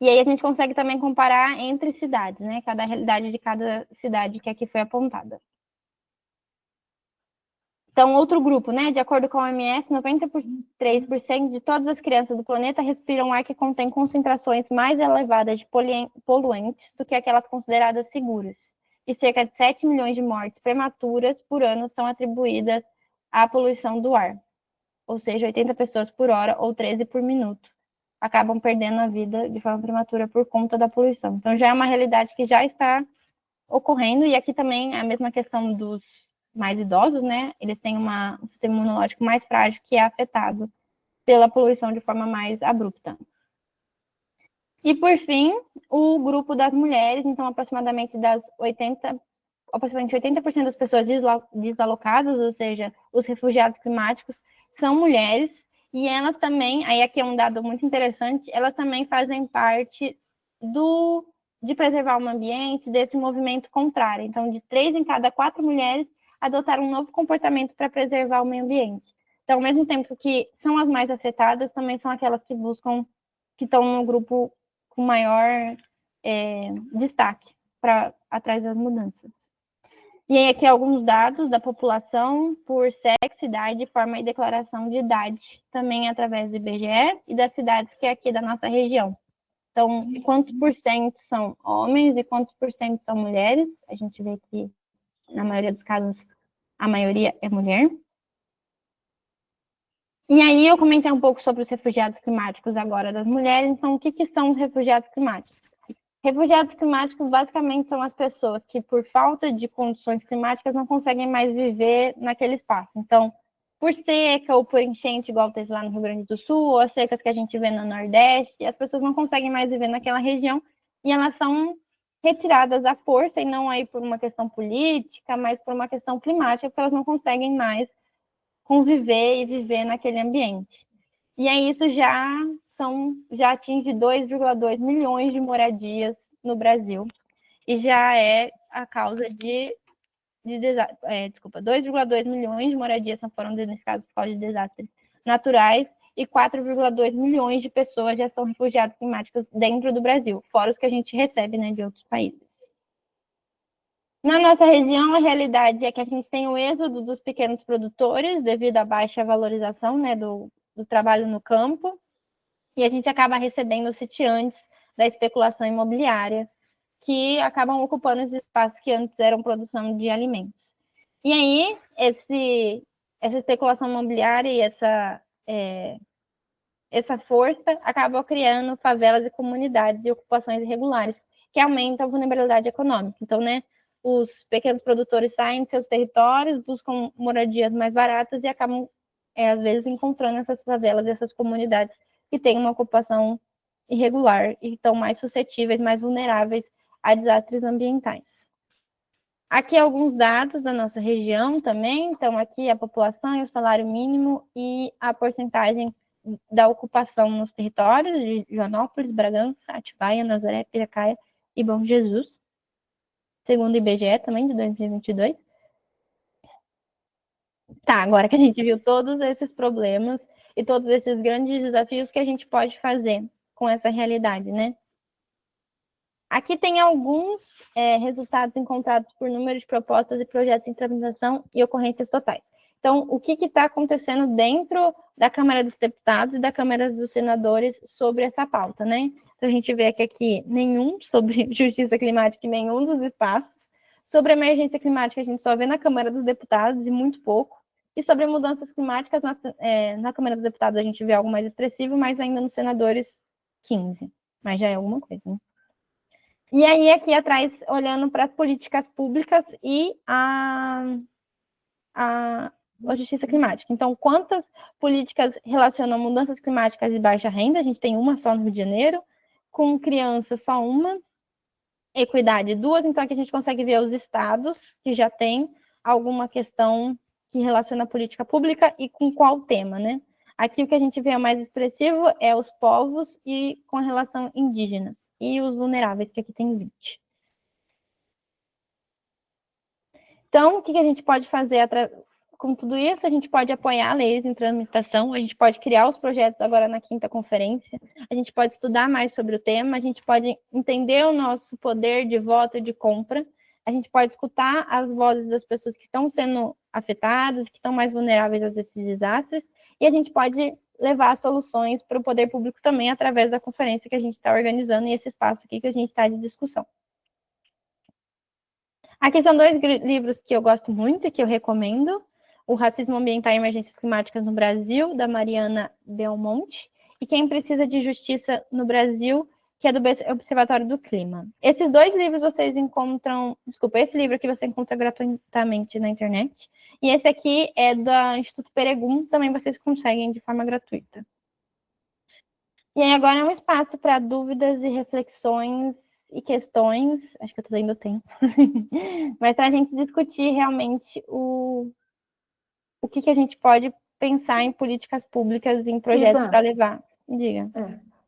E aí a gente consegue também comparar entre cidades, né? Cada realidade de cada cidade que aqui foi apontada. Então, outro grupo, né? De acordo com a OMS, 93% de todas as crianças do planeta respiram ar que contém concentrações mais elevadas de poluentes do que aquelas consideradas seguras. E cerca de 7 milhões de mortes prematuras por ano são atribuídas à poluição do ar. Ou seja, 80 pessoas por hora ou 13 por minuto acabam perdendo a vida de forma prematura por conta da poluição. Então, já é uma realidade que já está ocorrendo. E aqui também é a mesma questão dos mais idosos, né? Eles têm um sistema imunológico mais frágil que é afetado pela poluição de forma mais abrupta. E, por fim, o grupo das mulheres. Então, aproximadamente 80% das pessoas desalocadas, ou seja, os refugiados climáticos, são mulheres. E elas também, aí aqui é um dado muito interessante, elas também fazem parte de preservar o meio ambiente, desse movimento contrário. Então, de 3 em cada 4 mulheres adotaram um novo comportamento para preservar o meio ambiente. Então, ao mesmo tempo que são as mais afetadas, também são aquelas que buscam, que estão no grupo com maior destaque atrás das mudanças. E aí aqui alguns dados da população por sexo, idade, forma e declaração de idade, também através do IBGE e das cidades que é aqui da nossa região. Então, quantos por cento são homens e quantos por cento são mulheres? A gente vê que, na maioria dos casos, a maioria é mulher. E aí eu comentei um pouco sobre os refugiados climáticos agora das mulheres. Então, o que são os refugiados climáticos? Refugiados climáticos basicamente são as pessoas que, por falta de condições climáticas, não conseguem mais viver naquele espaço. Então, por seca ou por enchente, igual teve lá no Rio Grande do Sul, ou as secas que a gente vê no Nordeste, as pessoas não conseguem mais viver naquela região e elas são retiradas à força, e não aí por uma questão política, mas por uma questão climática, porque elas não conseguem mais conviver e viver naquele ambiente. E aí isso já atinge 2,2 milhões de moradias no Brasil e já é a causa de 2,2 milhões de moradias foram identificadas por causa de desastres naturais e 4,2 milhões de pessoas já são refugiados climáticos dentro do Brasil, fora os que a gente recebe, né, de outros países. Na nossa região, a realidade é que a gente tem o êxodo dos pequenos produtores devido à baixa valorização, né, do trabalho no campo, e a gente acaba recebendo os sitiantes da especulação imobiliária, que acabam ocupando esses espaços que antes eram produção de alimentos. E aí, essa especulação imobiliária e essa força acaba criando favelas e comunidades e ocupações irregulares, que aumentam a vulnerabilidade econômica. Então, né, os pequenos produtores saem de seus territórios, buscam moradias mais baratas e acabam, às vezes, encontrando essas favelas e essas comunidades que têm uma ocupação irregular e estão mais suscetíveis, mais vulneráveis a desastres ambientais. Aqui alguns dados da nossa região também. Então, aqui a população e o salário mínimo e a porcentagem da ocupação nos territórios de Joanópolis, Bragança, Atibaia, Nazaré, Piracaia e Bom Jesus, segundo o IBGE também, de 2022. Tá, agora que a gente viu todos esses problemas e todos esses grandes desafios que a gente pode fazer com essa realidade, né? Aqui tem alguns resultados encontrados por número de propostas e projetos em tramitação e ocorrências totais. Então, o que está acontecendo dentro da Câmara dos Deputados e da Câmara dos Senadores sobre essa pauta, né? Então, a gente vê que aqui nenhum sobre justiça climática em nenhum dos espaços. Sobre emergência climática, a gente só vê na Câmara dos Deputados e muito pouco. E sobre mudanças climáticas, na Câmara dos Deputados a gente vê algo mais expressivo, mas ainda nos senadores, 15. Mas já é alguma coisa, né? E aí, aqui atrás, olhando para as políticas públicas e a justiça climática. Então, quantas políticas relacionam mudanças climáticas e baixa renda? A gente tem uma só no Rio de Janeiro. Com criança, só uma. Equidade, 2. Então, aqui a gente consegue ver os estados que já tem alguma questão que relaciona a política pública e com qual tema, né? Aqui o que a gente vê mais expressivo é os povos e com relação indígenas. E os vulneráveis, que aqui tem 20. Então, o que a gente pode fazer com tudo isso? A gente pode apoiar leis em tramitação, a gente pode criar os projetos agora na 5ª conferência, a gente pode estudar mais sobre o tema, a gente pode entender o nosso poder de voto e de compra, a gente pode escutar as vozes das pessoas que estão sendo afetadas, que estão mais vulneráveis a esses desastres, e a gente pode levar soluções para o poder público também através da conferência que a gente está organizando e esse espaço aqui que a gente está de discussão. Aqui são 2 livros que eu gosto muito e que eu recomendo. O Racismo Ambiental e Emergências Climáticas no Brasil, da Mariana Belmonte, e Quem Precisa de Justiça no Brasil, que é do Observatório do Clima. Esses 2 livros vocês encontram... Desculpa, esse livro aqui você encontra gratuitamente na internet. E esse aqui é do Instituto Peregum, também vocês conseguem de forma gratuita. E aí agora é um espaço para dúvidas e reflexões e questões, acho que eu estou dando tempo, mas para a gente discutir realmente o que a gente pode pensar em políticas públicas, em projetos para levar. Diga.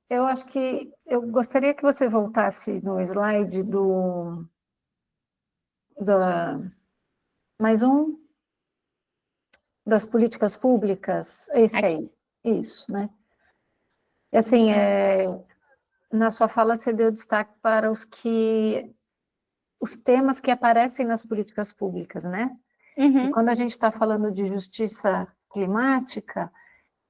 eu acho que eu gostaria que você voltasse no slide mais um das políticas públicas, esse aí, isso, né? E assim, na sua fala você deu destaque para os temas que aparecem nas políticas públicas, né? E quando a gente está falando de justiça climática,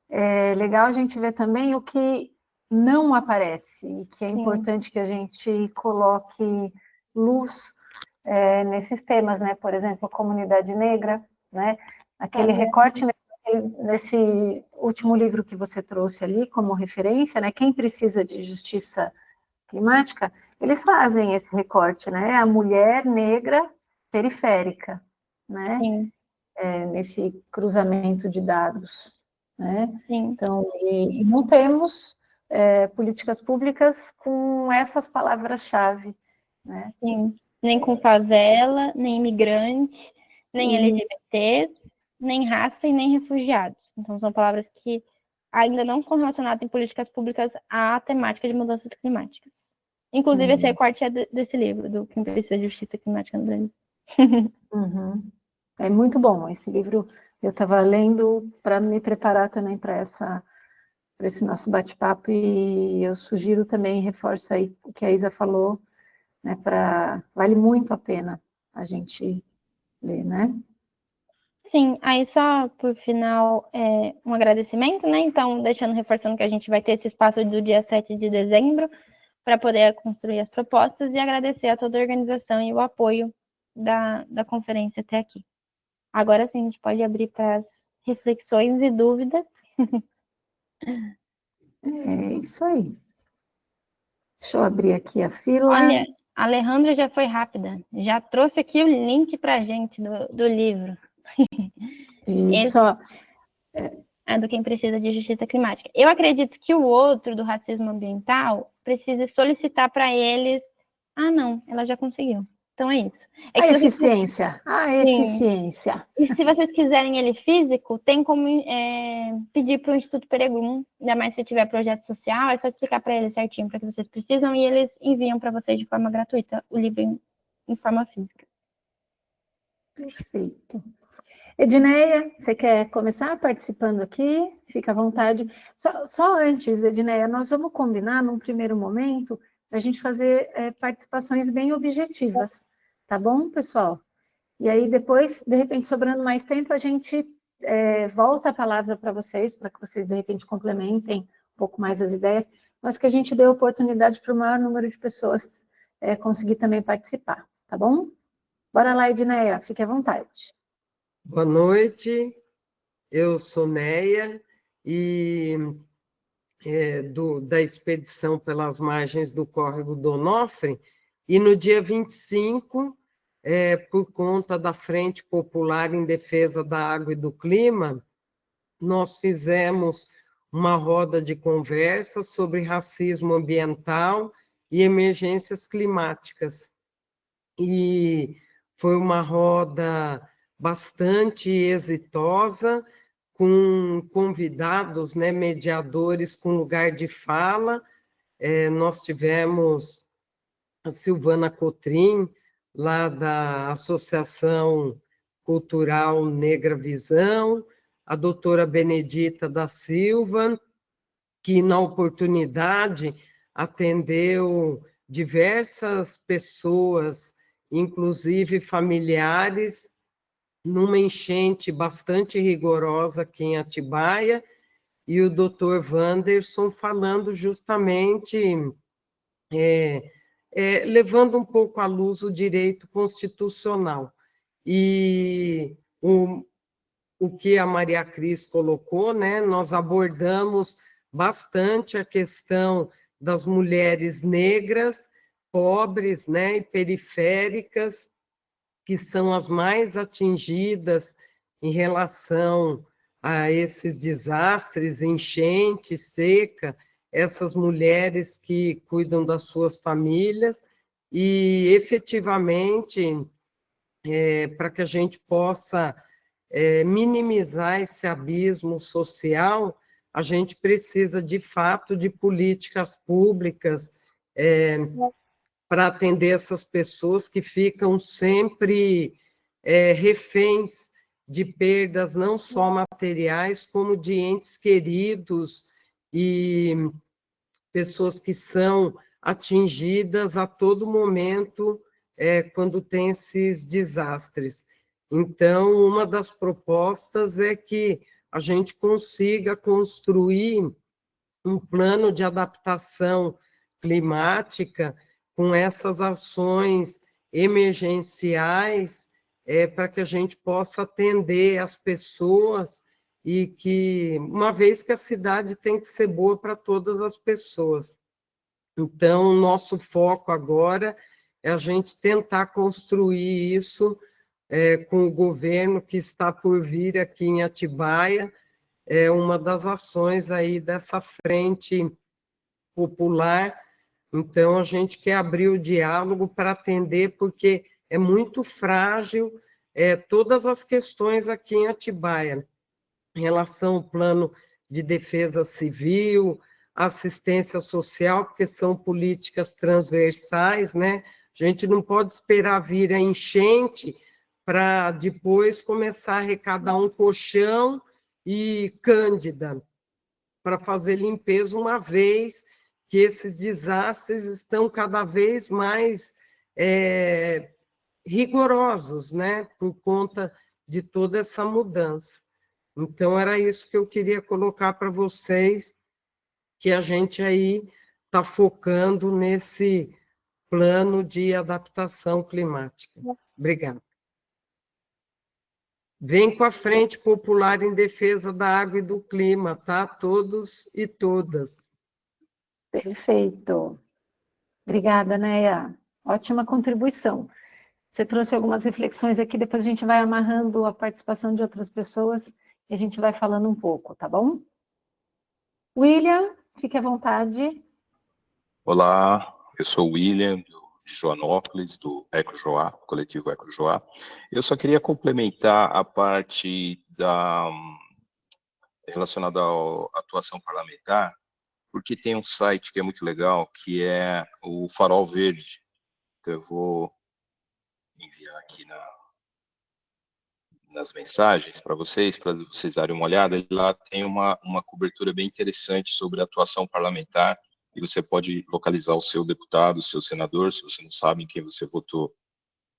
é legal a gente ver também o que não aparece e que é importante que a gente coloque luz nesses temas, né? Por exemplo, a comunidade negra, né? Aquele recorte nesse último livro que você trouxe ali como referência, né? Quem precisa de justiça climática, eles fazem esse recorte, né? A mulher negra periférica, né? Nesse cruzamento de dados, né? Então, e não temos políticas públicas com essas palavras-chave, né? Nem com favela, nem imigrante, nem LGBT, nem raça e nem refugiados. Então, são palavras que ainda não são relacionadas em políticas públicas à temática de mudanças climáticas. Inclusive, esse recorte é desse livro, do Quem Precisa de Justiça Climática no Brasil. É muito bom. Esse livro eu estava lendo para me preparar também para esse nosso bate-papo, e eu sugiro também, reforço aí o que a Isa falou, né, vale muito a pena a gente ler, né? Sim, aí só por final um agradecimento, né? Então, reforçando que a gente vai ter esse espaço do dia 7 de dezembro para poder construir as propostas, e agradecer a toda a organização e o apoio da conferência até aqui. Agora sim, a gente pode abrir para as reflexões e dúvidas. É isso aí. Deixa eu abrir aqui a fila. Olha, a Alejandra já foi rápida. Já trouxe aqui o link para a gente do livro. Isso. É do Quem Precisa de Justiça Climática. Eu acredito que o outro, do racismo ambiental, precisa solicitar para eles... Ah, não, ela já conseguiu. Então é isso. A eficiência. E se vocês quiserem ele físico, tem como pedir para o Instituto Peregrino, ainda mais se tiver projeto social, é só explicar para eles certinho para que vocês precisam, e eles enviam para vocês de forma gratuita o livro em forma física. Perfeito. Edneia, você quer começar participando aqui? Fica à vontade. Só antes, Edneia, nós vamos combinar, num primeiro momento, a gente fazer participações bem objetivas, tá bom, pessoal? E aí, depois, de repente, sobrando mais tempo, a gente volta a palavra para vocês, para que vocês, de repente, complementem um pouco mais as ideias, mas que a gente dê oportunidade para o maior número de pessoas conseguir também participar, tá bom? Bora lá, Edneia, fique à vontade. Boa noite, eu sou Neia e da expedição pelas margens do córrego do Onofre, e no dia 25, por conta da Frente Popular em Defesa da Água e do Clima, nós fizemos uma roda de conversa sobre racismo ambiental e emergências climáticas. E foi uma roda bastante exitosa, com convidados, né, mediadores com lugar de fala. Nós tivemos a Silvana Cotrim, lá da Associação Cultural Negra Visão, a doutora Benedita da Silva, que na oportunidade atendeu diversas pessoas, inclusive familiares, numa enchente bastante rigorosa aqui em Atibaia, e o doutor Wanderson falando justamente, levando um pouco à luz o direito constitucional. E o que a Maria Cris colocou, né, nós abordamos bastante a questão das mulheres negras, pobres, né, e periféricas, que são as mais atingidas em relação a esses desastres, enchente, seca, essas mulheres que cuidam das suas famílias, e efetivamente, para que a gente possa minimizar esse abismo social, a gente precisa, de fato, de políticas públicas para atender essas pessoas que ficam sempre reféns de perdas não só materiais, como de entes queridos e pessoas que são atingidas a todo momento quando tem esses desastres. Então, uma das propostas é que a gente consiga construir um plano de adaptação climática com essas ações emergenciais para que a gente possa atender as pessoas e que, uma vez que a cidade tem que ser boa para todas as pessoas. Então, o nosso foco agora é a gente tentar construir isso com o governo que está por vir aqui em Atibaia, uma das ações aí dessa frente popular. Então, a gente quer abrir o diálogo para atender, porque é muito frágil todas as questões aqui em Atibaia, em relação ao plano de defesa civil, assistência social, porque são políticas transversais, né? A gente não pode esperar vir a enchente para depois começar a arrecadar um colchão e cândida para fazer limpeza, uma vez que esses desastres estão cada vez mais rigorosos, né, por conta de toda essa mudança. Então, era isso que eu queria colocar para vocês, que a gente aí está focando nesse plano de adaptação climática. Obrigada. Vem com a Frente Popular em Defesa da Água e do Clima, tá? Todos e todas. Perfeito. Obrigada, Neia. Ótima contribuição. Você trouxe algumas reflexões aqui, depois a gente vai amarrando a participação de outras pessoas e a gente vai falando um pouco, tá bom? William, fique à vontade. Olá, eu sou o William, de Joanópolis, do EcoJoá, coletivo EcoJoá. Eu só queria complementar a parte relacionada à atuação parlamentar, porque tem um site que é muito legal, que é o Farol Verde. Então, eu vou enviar aqui nas mensagens para vocês darem uma olhada. E lá tem uma cobertura bem interessante sobre a atuação parlamentar, e você pode localizar o seu deputado, o seu senador. Se você não sabe em quem você votou,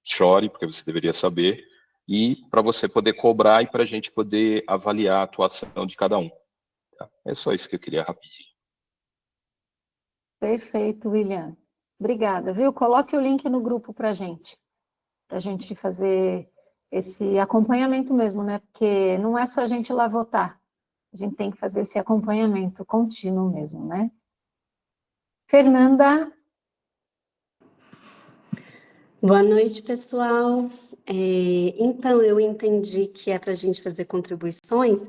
chore, porque você deveria saber, e para você poder cobrar e para a gente poder avaliar a atuação de cada um. Tá? É só isso que eu queria rapidinho. Perfeito, William. Obrigada, viu? Coloque o link no grupo para a gente fazer esse acompanhamento mesmo, né? Porque não é só a gente ir lá votar, a gente tem que fazer esse acompanhamento contínuo mesmo, né? Fernanda. Boa noite, pessoal. Então, eu entendi que é para a gente fazer contribuições,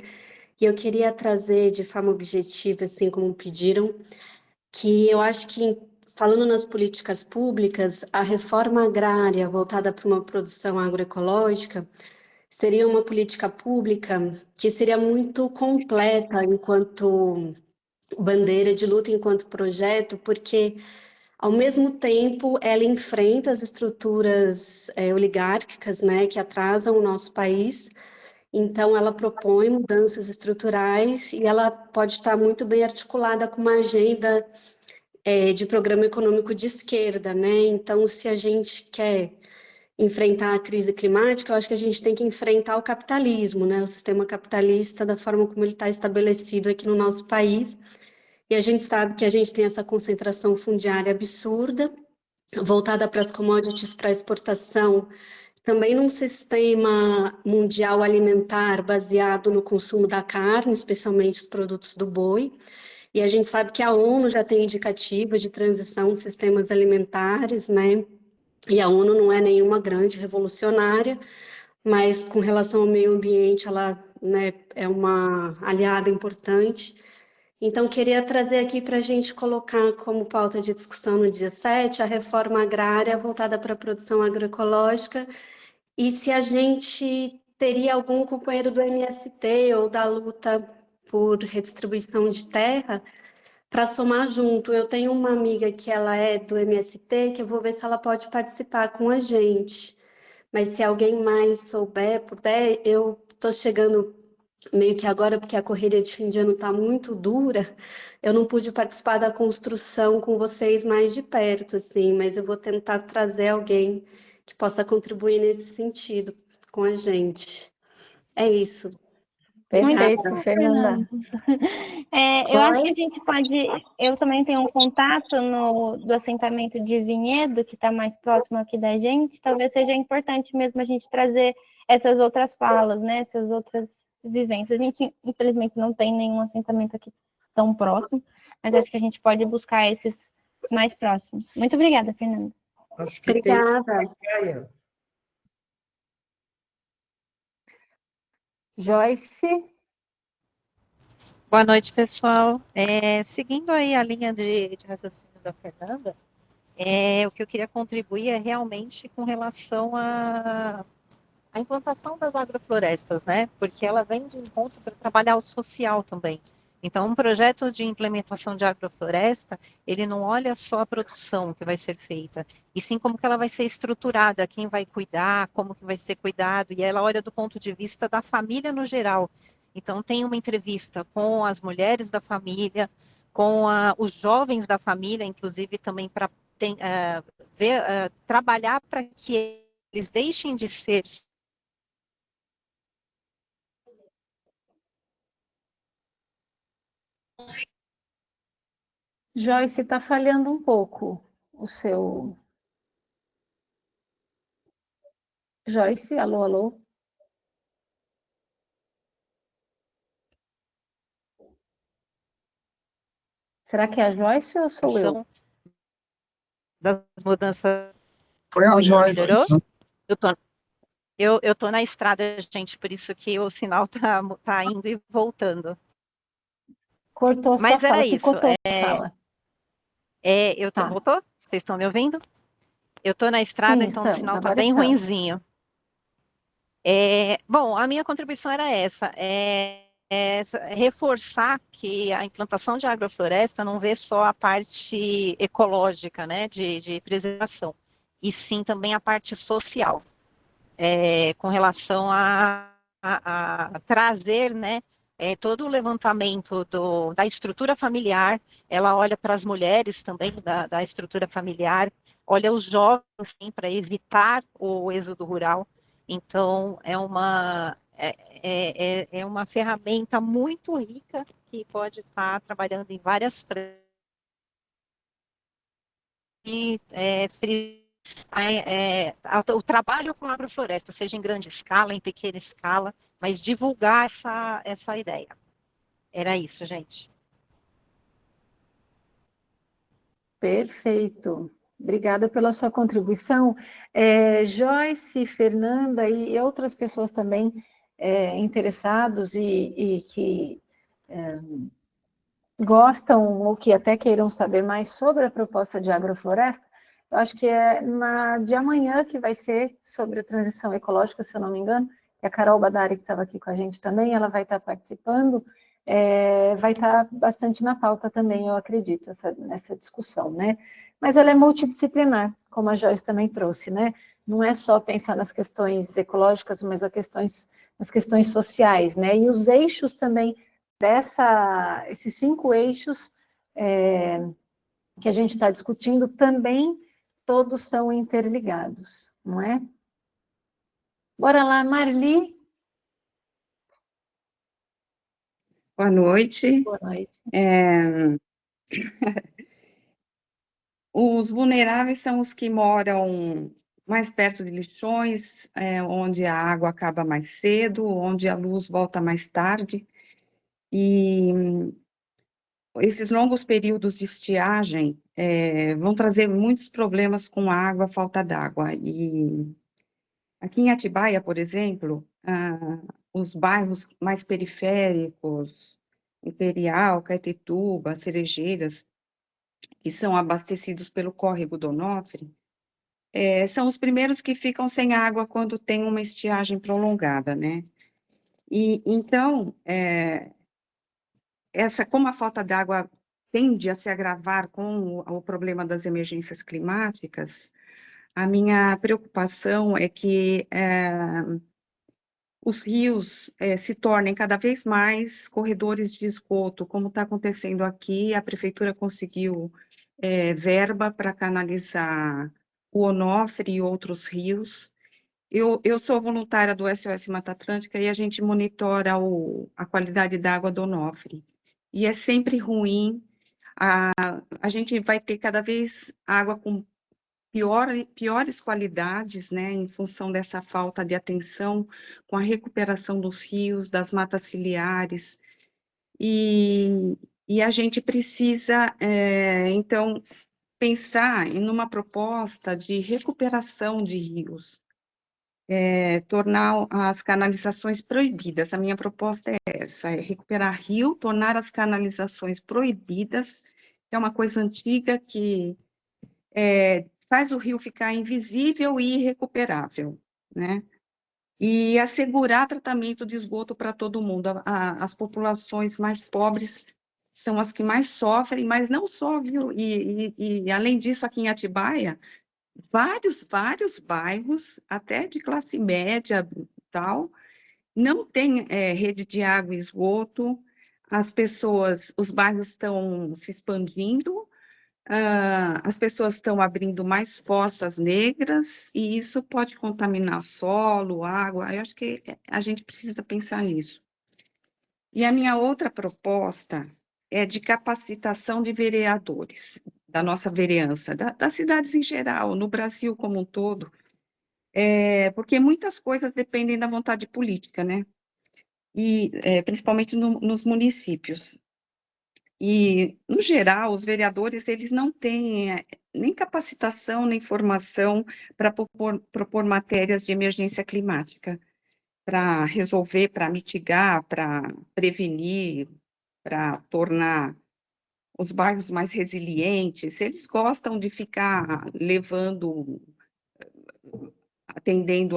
e eu queria trazer de forma objetiva, assim como pediram, que eu acho que, falando nas políticas públicas, a reforma agrária voltada para uma produção agroecológica seria uma política pública que seria muito completa enquanto bandeira de luta, enquanto projeto, porque, ao mesmo tempo, ela enfrenta as estruturas oligárquicas, né, que atrasam o nosso país. Então, ela propõe mudanças estruturais e ela pode estar muito bem articulada com uma agenda de programa econômico de esquerda, né? Então, se a gente quer enfrentar a crise climática, eu acho que a gente tem que enfrentar o capitalismo, né? O sistema capitalista, da forma como ele está estabelecido aqui no nosso país. E a gente sabe que a gente tem essa concentração fundiária absurda, voltada para as commodities para exportação, também num sistema mundial alimentar baseado no consumo da carne, especialmente os produtos do boi. E a gente sabe que a ONU já tem indicativa de transição de sistemas alimentares, né? E a ONU não é nenhuma grande revolucionária, mas com relação ao meio ambiente, ela, né, é uma aliada importante. Então, queria trazer aqui para a gente colocar como pauta de discussão no dia 7 a reforma agrária voltada para a produção agroecológica, e se a gente teria algum companheiro do MST ou da luta por redistribuição de terra para somar junto. Eu tenho uma amiga que ela é do MST, que eu vou ver se ela pode participar com a gente. Mas se alguém mais souber, puder, eu estou chegando meio que agora, porque a correria de fim de ano está muito dura, eu não pude participar da construção com vocês mais de perto, assim, mas eu vou tentar trazer alguém que possa contribuir nesse sentido com a gente. É isso. Perfeito, Muito bom, Fernanda. Eu acho que a gente pode. Eu também tenho um contato do assentamento de Vinhedo, que está mais próximo aqui da gente. Talvez seja importante mesmo a gente trazer essas outras falas, né? Essas outras vivências. A gente, infelizmente, não tem nenhum assentamento aqui tão próximo, mas acho que a gente pode buscar esses mais próximos. Muito obrigada, Fernanda. Acho que Obrigada. tem. Joyce? Boa noite, pessoal. Seguindo aí a linha de raciocínio da Fernanda, o que eu queria contribuir é realmente com relação à implantação das agroflorestas, né? Porque ela vem de encontro para trabalhar o social também. Então, um projeto de implementação de agrofloresta, ele não olha só a produção que vai ser feita, e sim como que ela vai ser estruturada, quem vai cuidar, como que vai ser cuidado, e ela olha do ponto de vista da família no geral. Então, tem uma entrevista com as mulheres da família, com os jovens da família, inclusive também para trabalhar para que eles deixem de ser Joyce, está falhando um pouco o seu. Joyce, alô, alô? Será que é a Joyce ou sou eu? Das mudanças. Foi a Joyce. Melhorou? Eu tô na estrada, gente, por isso que o sinal tá indo e voltando. Cortou sua Mas era fala, isso. picotou sua fala. Tá. Voltou? Vocês estão me ouvindo? Eu tô na estrada, Sim, então o sinal tá agora bem estamos. ruinzinho. Bom, a minha contribuição era essa. Reforçar que a implantação de agrofloresta não vê só a parte ecológica, né, de preservação, e sim também a parte social, com relação a trazer, né, todo o levantamento da estrutura familiar. Ela olha para as mulheres também da estrutura familiar, olha os jovens para evitar o êxodo rural. Então, é uma ferramenta muito rica que pode estar trabalhando em várias frentes e o trabalho com agrofloresta, seja em grande escala, em pequena escala, mas divulgar essa ideia. Era isso, gente. Perfeito. Obrigada pela sua contribuição. Joyce, Fernanda e outras pessoas também interessados e que gostam ou que até queiram saber mais sobre a proposta de agrofloresta, eu acho que é de amanhã que vai ser sobre a transição ecológica, se eu não me engano, e a Carol Badari, que estava aqui com a gente também, ela vai estar participando, vai estar bastante na pauta também, eu acredito, nessa discussão, né? Mas ela é multidisciplinar, como a Joyce também trouxe, né? Não é só pensar nas questões ecológicas, mas nas questões sociais, né? E os eixos também esses 5 eixos que a gente está discutindo também todos são interligados, não é? Bora lá, Marli. Boa noite. Boa noite. Os vulneráveis são os que moram mais perto de lixões, onde a água acaba mais cedo, onde a luz volta mais tarde. E esses longos períodos de estiagem vão trazer muitos problemas com água, falta d'água. E aqui em Atibaia, por exemplo, os bairros mais periféricos, Imperial, Caetetuba, Cerejeiras, que são abastecidos pelo córrego do Onofre, são os primeiros que ficam sem água quando tem uma estiagem prolongada, né? E então, como a falta de água tende a se agravar com o problema das emergências climáticas, a minha preocupação é que os rios se tornem cada vez mais corredores de esgoto, como está acontecendo aqui. A prefeitura conseguiu verba para canalizar o Onofre e outros rios. Eu sou voluntária do SOS Mata Atlântica e a gente monitora a qualidade da água do Onofre. E é sempre ruim. A gente vai ter cada vez água com piores qualidades, né, em função dessa falta de atenção com a recuperação dos rios, das matas ciliares, e a gente precisa, então, pensar em uma proposta de recuperação de rios, tornar as canalizações proibidas. A minha proposta é essa, é recuperar rio, tornar as canalizações proibidas, que é uma coisa antiga que faz o rio ficar invisível e irrecuperável, né? E assegurar tratamento de esgoto para todo mundo. As populações mais pobres são as que mais sofrem, mas não só, viu? E além disso, aqui em Atibaia, vários bairros, até de classe média tal, não tem rede de água e esgoto, os bairros estão se expandindo, as pessoas estão abrindo mais fossas negras e isso pode contaminar solo, água. Eu acho que a gente precisa pensar nisso. E a minha outra proposta é de capacitação de vereadores, da nossa vereança, das cidades em geral, no Brasil como um todo, porque muitas coisas dependem da vontade política, né? E principalmente nos municípios. E, no geral, os vereadores, eles não têm nem capacitação, nem formação para propor matérias de emergência climática, para resolver, para mitigar, para prevenir, para tornar os bairros mais resilientes. Eles gostam de ficar atendendo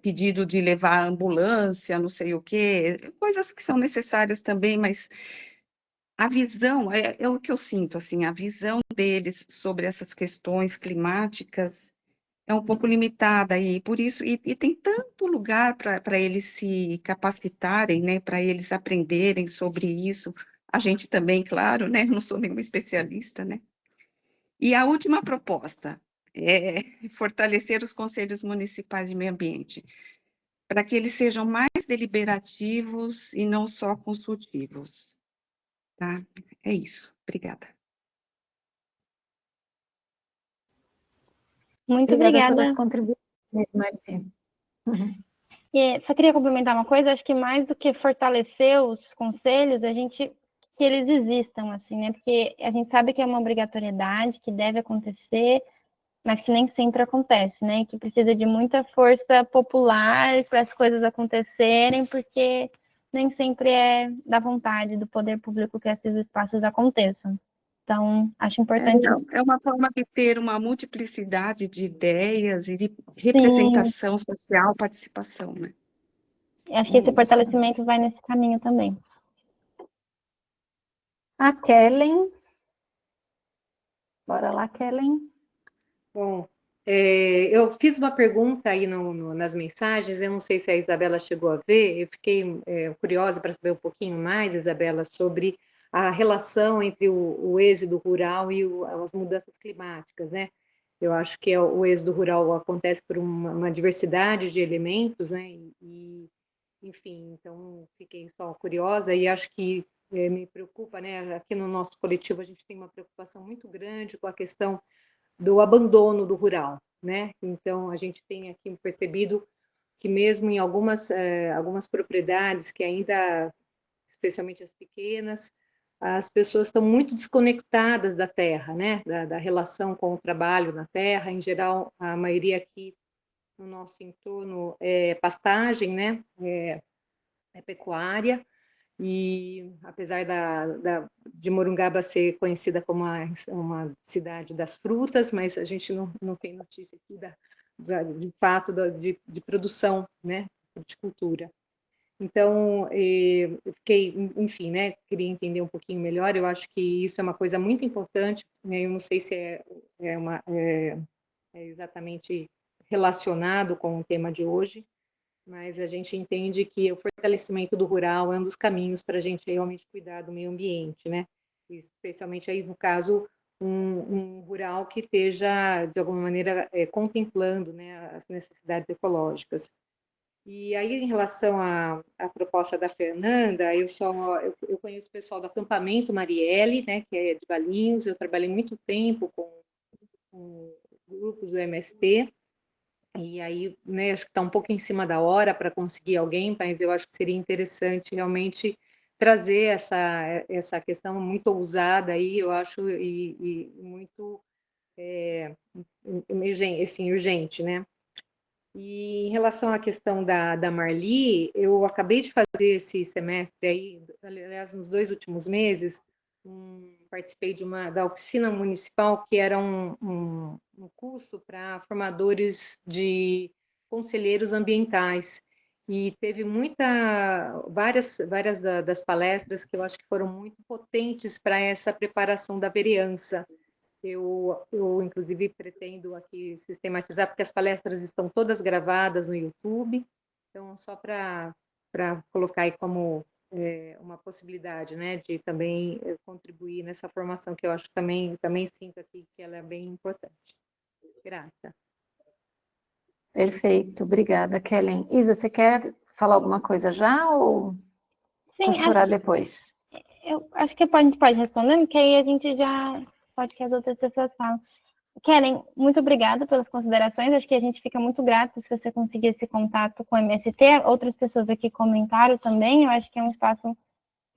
pedido de levar a ambulância, não sei o quê, coisas que são necessárias também, mas a visão, é o que eu sinto, assim, a visão deles sobre essas questões climáticas é um pouco limitada, e por isso, e tem tanto lugar para eles se capacitarem, né, para eles aprenderem sobre isso, a gente também, claro, né, não sou nenhuma especialista, né. E a última proposta é fortalecer os conselhos municipais de meio ambiente, para que eles sejam mais deliberativos e não só consultivos. Tá? É isso. Obrigada. Muito obrigada. Pelas contribuições, Martim. E só queria complementar uma coisa, acho que mais do que fortalecer os conselhos, que eles existam, assim, né? Porque a gente sabe que é uma obrigatoriedade, que deve acontecer, mas que nem sempre acontece, né? Que precisa de muita força popular para as coisas acontecerem, porque nem sempre é da vontade do poder público que esses espaços aconteçam. Então, acho importante. É uma forma de ter uma multiplicidade de ideias e de representação social, participação, né? Acho que esse fortalecimento vai nesse caminho também. A Kellen. Bora lá, Kellen. Bom, eu fiz uma pergunta aí nas mensagens, eu não sei se a Isabela chegou a ver, eu fiquei curiosa para saber um pouquinho mais, Isabela, sobre a relação entre o êxodo rural e as mudanças climáticas, né? Eu acho que o êxodo rural acontece por uma diversidade de elementos, né? E, enfim, então fiquei só curiosa e acho que me preocupa, né? Aqui no nosso coletivo a gente tem uma preocupação muito grande com a questão do abandono do rural, né? Então a gente tem aqui percebido que mesmo em algumas propriedades que ainda, especialmente as pequenas, as pessoas estão muito desconectadas da terra, né? Da relação com o trabalho na terra. Em geral, a maioria aqui no nosso entorno é pastagem, né? É pecuária. E apesar de Morungaba ser conhecida como uma cidade das frutas, mas a gente não tem notícia aqui de fato de produção, né? De cultura. Então, eu fiquei, enfim, né, queria entender um pouquinho melhor, eu acho que isso é uma coisa muito importante, né, eu não sei se é exatamente relacionado com o tema de hoje, mas a gente entende que o fortalecimento do rural é um dos caminhos para a gente realmente cuidar do meio ambiente, né? Especialmente aí, no caso, um rural que esteja, de alguma maneira, contemplando, né, as necessidades ecológicas. E aí, em relação à proposta da Fernanda, eu conheço o pessoal do acampamento Marielle, né, que é de Valinhos, eu trabalhei muito tempo com grupos do MST, e aí, né, acho que está um pouco em cima da hora para conseguir alguém, mas eu acho que seria interessante realmente trazer essa questão muito ousada aí, eu acho, e muito assim, urgente, né? E em relação à questão da Marli, eu acabei de fazer esse semestre aí, aliás, nos 2 últimos meses, participei da oficina municipal, que era um curso para formadores de conselheiros ambientais. E teve várias das palestras que eu acho que foram muito potentes para essa preparação da vereança. Eu, inclusive, pretendo aqui sistematizar, porque as palestras estão todas gravadas no YouTube, então, só para colocar aí como uma possibilidade, né, de também contribuir nessa formação, que eu acho também sinto aqui que ela é bem importante. Grata. Perfeito, obrigada, Kellen. Isa, você quer falar alguma coisa já ou costurar depois? Eu acho que a gente pode ir respondendo, que aí a gente já pode que as outras pessoas falam. Kellen, muito obrigada pelas considerações. Acho que a gente fica muito grato se você conseguir esse contato com o MST. Outras pessoas aqui comentaram também. Eu acho que é um espaço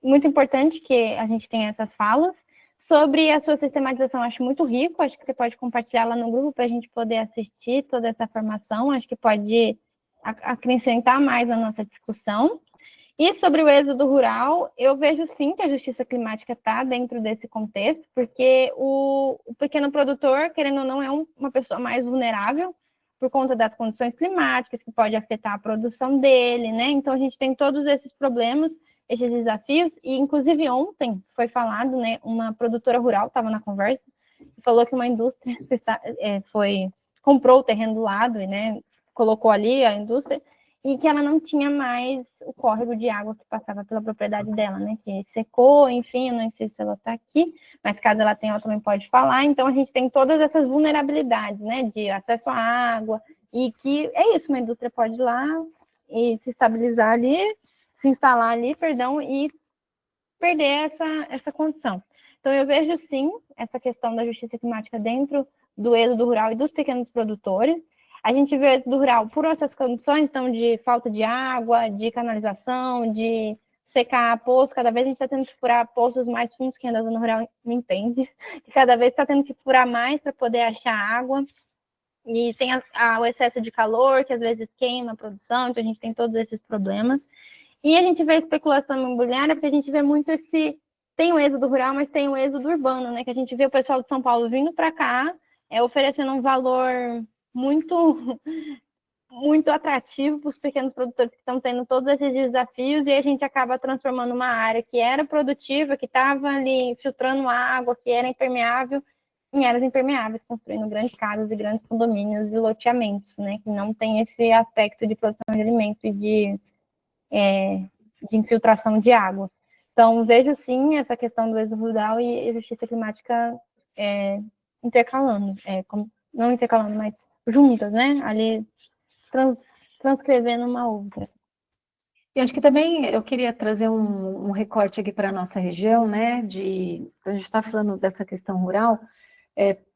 muito importante que a gente tenha essas falas. Sobre a sua sistematização, acho muito rico. Acho que você pode compartilhar lá no grupo para a gente poder assistir toda essa formação. Acho que pode acrescentar mais na nossa discussão. E sobre o êxodo rural, eu vejo sim que a justiça climática está dentro desse contexto, porque o pequeno produtor, querendo ou não, é uma pessoa mais vulnerável por conta das condições climáticas, que pode afetar a produção dele, né? Então, a gente tem todos esses problemas, esses desafios, e inclusive ontem foi falado, né, uma produtora rural estava na conversa, e falou que uma indústria comprou o terreno do lado, e, né, colocou ali a indústria, e que ela não tinha mais o córrego de água que passava pela propriedade dela, né? Que secou, enfim, eu não sei se ela está aqui, mas caso ela tenha, ela também pode falar. Então, a gente tem todas essas vulnerabilidades, né? De acesso à água, e que é isso, uma indústria pode ir lá e se estabilizar ali, se instalar ali, perdão, e perder essa condição. Então, eu vejo, sim, essa questão da justiça climática dentro do êxodo rural e dos pequenos produtores. A gente vê o êxodo rural por essas condições, então, de falta de água, de canalização, de secar poços. Cada vez a gente está tendo que furar poços mais fundos, quem anda no rural me entende. E cada vez está tendo que furar mais para poder achar água. E tem o excesso de calor, que às vezes queima a produção, então a gente tem todos esses problemas. E a gente vê a especulação imobiliária, porque a gente vê muito tem o êxodo rural, mas tem o êxodo urbano, né? Que a gente vê o pessoal de São Paulo vindo para cá, oferecendo um valor muito, muito atrativo para os pequenos produtores que estão tendo todos esses desafios, e a gente acaba transformando uma área que era produtiva, que estava ali filtrando água, que era impermeável, em áreas impermeáveis, construindo grandes casas e grandes condomínios e loteamentos, né? Que não tem esse aspecto de produção de alimento e de infiltração de água. Então, vejo sim essa questão do êxodo rural e justiça climática intercalando, não intercalando, mas juntas, né? Ali transcrevendo uma outra. E acho que também eu queria trazer um recorte aqui para a nossa região, né? A gente está falando dessa questão rural.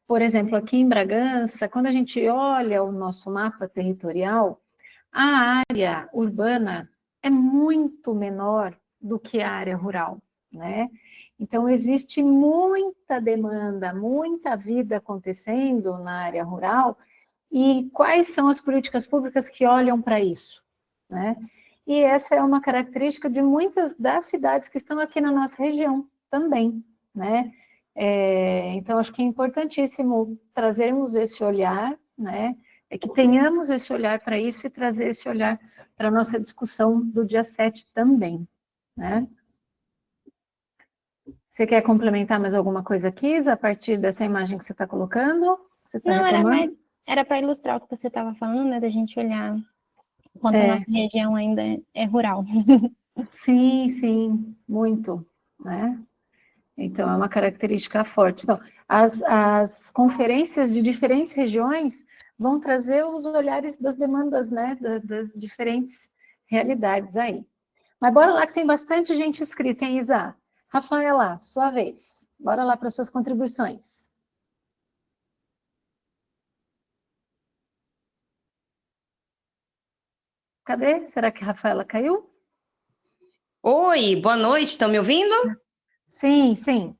Por exemplo, aqui em Bragança, quando a gente olha o nosso mapa territorial, a área urbana é muito menor do que a área rural, né? Então, existe muita demanda, muita vida acontecendo na área rural. E quais são as políticas públicas que olham para isso, né? E essa é uma característica de muitas das cidades que estão aqui na nossa região também, né? Então, acho que é importantíssimo trazermos esse olhar, né? Que tenhamos esse olhar para isso e trazer esse olhar para a nossa discussão do dia 7 também, né? Você quer complementar mais alguma coisa aqui, a partir dessa imagem que você está colocando? Você está retomando? Era para ilustrar o que você estava falando, né, da gente olhar quanto a nossa região ainda é rural. Sim, sim, muito, né? Então, é uma característica forte. Então, as conferências de diferentes regiões vão trazer os olhares das demandas, né, das diferentes realidades aí. Mas bora lá que tem bastante gente inscrita, hein, Isa? Rafaela, sua vez. Bora lá para suas contribuições. Cadê? Será que a Rafaela caiu? Oi, boa noite, estão me ouvindo? Sim, sim.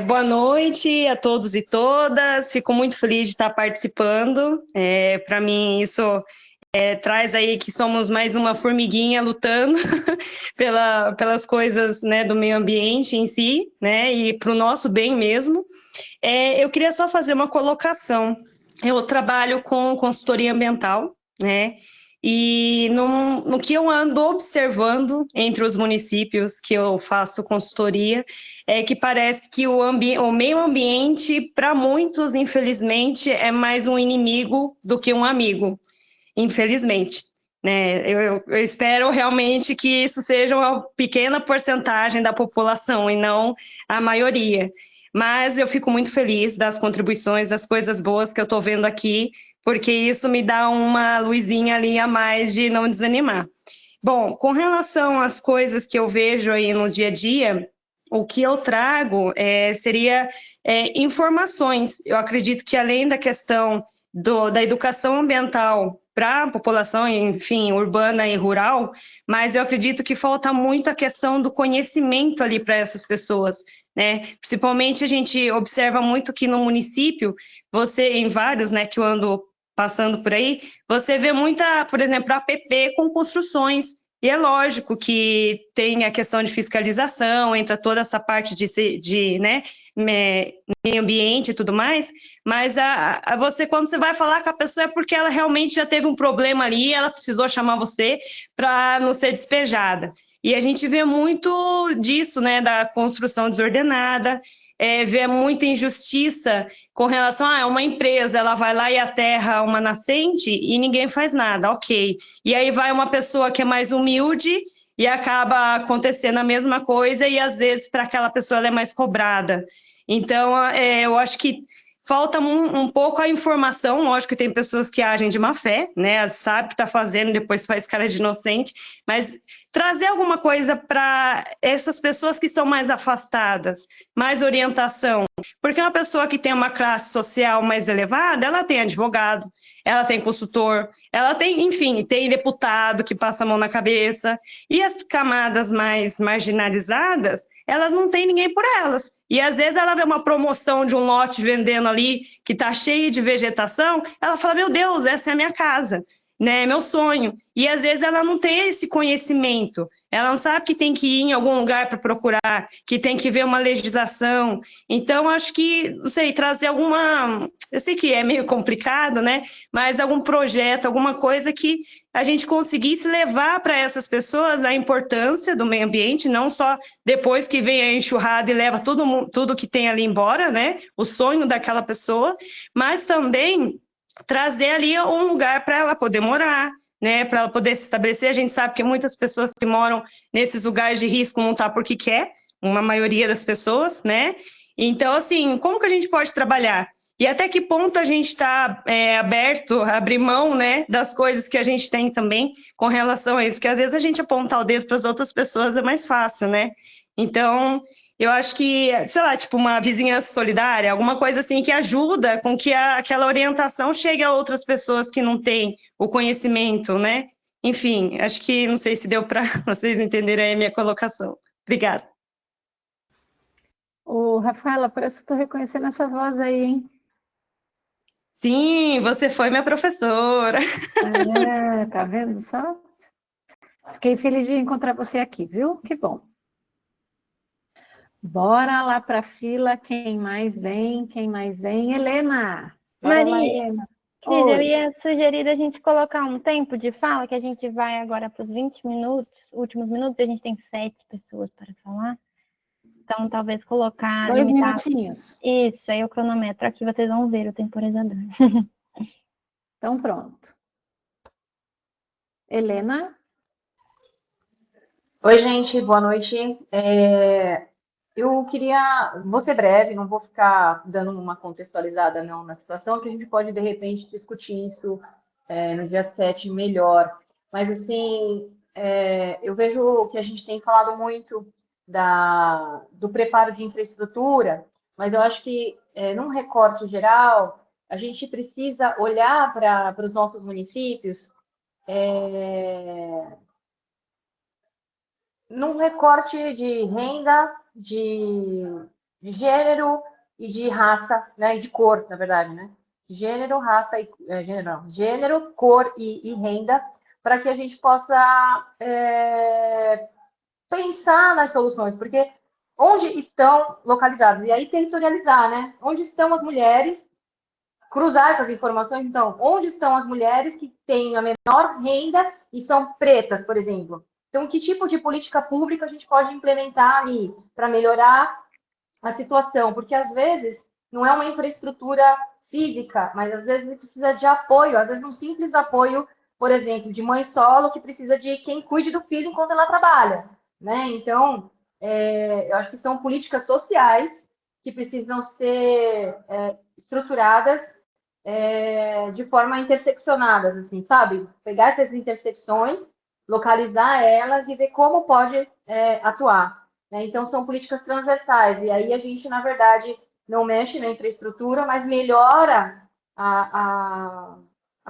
Boa noite a todos e todas, fico muito feliz de estar participando. Para mim, isso traz aí que somos mais uma formiguinha lutando pelas coisas, né, do meio ambiente em si, né, e para o nosso bem mesmo. Eu queria só fazer uma colocação. Eu trabalho com consultoria ambiental, né? E no que eu ando observando entre os municípios que eu faço consultoria, é que parece que o meio ambiente, para muitos, infelizmente, é mais um inimigo do que um amigo, infelizmente. Né? Eu espero realmente que isso seja uma pequena porcentagem da população e não a maioria. Mas eu fico muito feliz das contribuições, das coisas boas que eu estou vendo aqui, porque isso me dá uma luzinha ali a mais de não desanimar. Bom, com relação às coisas que eu vejo aí no dia a dia, o que eu trago seria informações. Eu acredito que além da questão da educação ambiental para a população, enfim, urbana e rural, mas eu acredito que falta muito a questão do conhecimento ali para essas pessoas, né? Principalmente a gente observa muito que no município, em vários, né, que eu ando passando por aí, você vê muita, por exemplo, APP com construções. E é lógico que tem a questão de fiscalização, entra toda essa parte de né, meio ambiente e tudo mais, mas você, quando você vai falar com a pessoa, é porque ela realmente já teve um problema ali, ela precisou chamar você para não ser despejada. E a gente vê muito disso, né, da construção desordenada, vê muita injustiça com relação a uma empresa, ela vai lá e aterra uma nascente e ninguém faz nada, ok. E aí vai uma pessoa que é mais humilde e acaba acontecendo a mesma coisa e às vezes para aquela pessoa ela é mais cobrada. Então, eu acho que falta um pouco a informação. Lógico que tem pessoas que agem de má fé, né? Sabe que está fazendo, depois faz cara de inocente, mas trazer alguma coisa para essas pessoas que estão mais afastadas, mais orientação. Porque uma pessoa que tem uma classe social mais elevada, ela tem advogado, ela tem consultor, ela tem, enfim, tem deputado que passa a mão na cabeça. E as camadas mais marginalizadas, elas não têm ninguém por elas. E às vezes ela vê uma promoção de um lote vendendo ali que está cheio de vegetação, ela fala, meu Deus, essa é a minha casa, né? É meu sonho. E às vezes ela não tem esse conhecimento, ela não sabe que tem que ir em algum lugar para procurar, que tem que ver uma legislação. Então, acho que, não sei, trazer eu sei que é meio complicado, né? Mas algum projeto, alguma coisa que a gente conseguisse levar para essas pessoas a importância do meio ambiente, não só depois que vem a enxurrada e leva tudo que tem ali embora, né? O sonho daquela pessoa, mas também trazer ali um lugar para ela poder morar, né? Para ela poder se estabelecer. A gente sabe que muitas pessoas que moram nesses lugares de risco não tá porque quer, uma maioria das pessoas, né? Então, assim, como que a gente pode trabalhar? E até que ponto a gente está aberto a abrir mão, né, das coisas que a gente tem também com relação a isso? Porque às vezes a gente apontar o dedo para as outras pessoas é mais fácil, né? Então, eu acho que, sei lá, tipo uma vizinhança solidária, alguma coisa assim que ajuda com que aquela orientação chegue a outras pessoas que não têm o conhecimento, né? Enfim, acho que não sei se deu para vocês entenderem a minha colocação. Obrigada. Ô, Rafaela, parece que estou reconhecendo essa voz aí, hein? Sim, você foi minha professora. Tá vendo só? Fiquei feliz de encontrar você aqui, viu? Que bom. Bora lá para a fila, quem mais vem? Helena! Bora lá, Helena. Lídia, eu ia sugerir a gente colocar um tempo de fala, que a gente vai agora para os 20 minutos, últimos minutos, e a gente tem 7 pessoas para falar. Então, talvez colocar... 2 limitar... minutinhos. Isso, aí o cronômetro aqui, vocês vão ver o temporizador. Então, pronto. Helena? Oi, gente, boa noite. Eu queria, vou ser breve, não vou ficar dando uma contextualizada não na situação, que a gente pode, de repente, discutir isso no dia 7 melhor. Mas, assim, eu vejo que a gente tem falado muito do preparo de infraestrutura, mas eu acho que, num recorte geral, a gente precisa olhar para os nossos municípios num recorte de renda, de gênero e de raça, né? E de cor, na verdade, né? Gênero, raça e gênero, cor e renda, para que a gente possa pensar nas soluções, porque onde estão localizadas? E aí territorializar, né? Onde estão as mulheres? Cruzar essas informações, então, onde estão as mulheres que têm a menor renda e são pretas, por exemplo? Então, que tipo de política pública a gente pode implementar ali para melhorar a situação? Porque, às vezes, não é uma infraestrutura física, mas, às vezes, precisa de apoio. Às vezes, um simples apoio, por exemplo, de mãe solo que precisa de quem cuide do filho enquanto ela trabalha, né? Então, eu acho que são políticas sociais que precisam ser estruturadas de forma interseccionadas, assim, sabe? Pegar essas intersecções, localizar elas e ver como pode atuar, né? Então, são políticas transversais, e aí a gente, na verdade, não mexe na infraestrutura, mas melhora a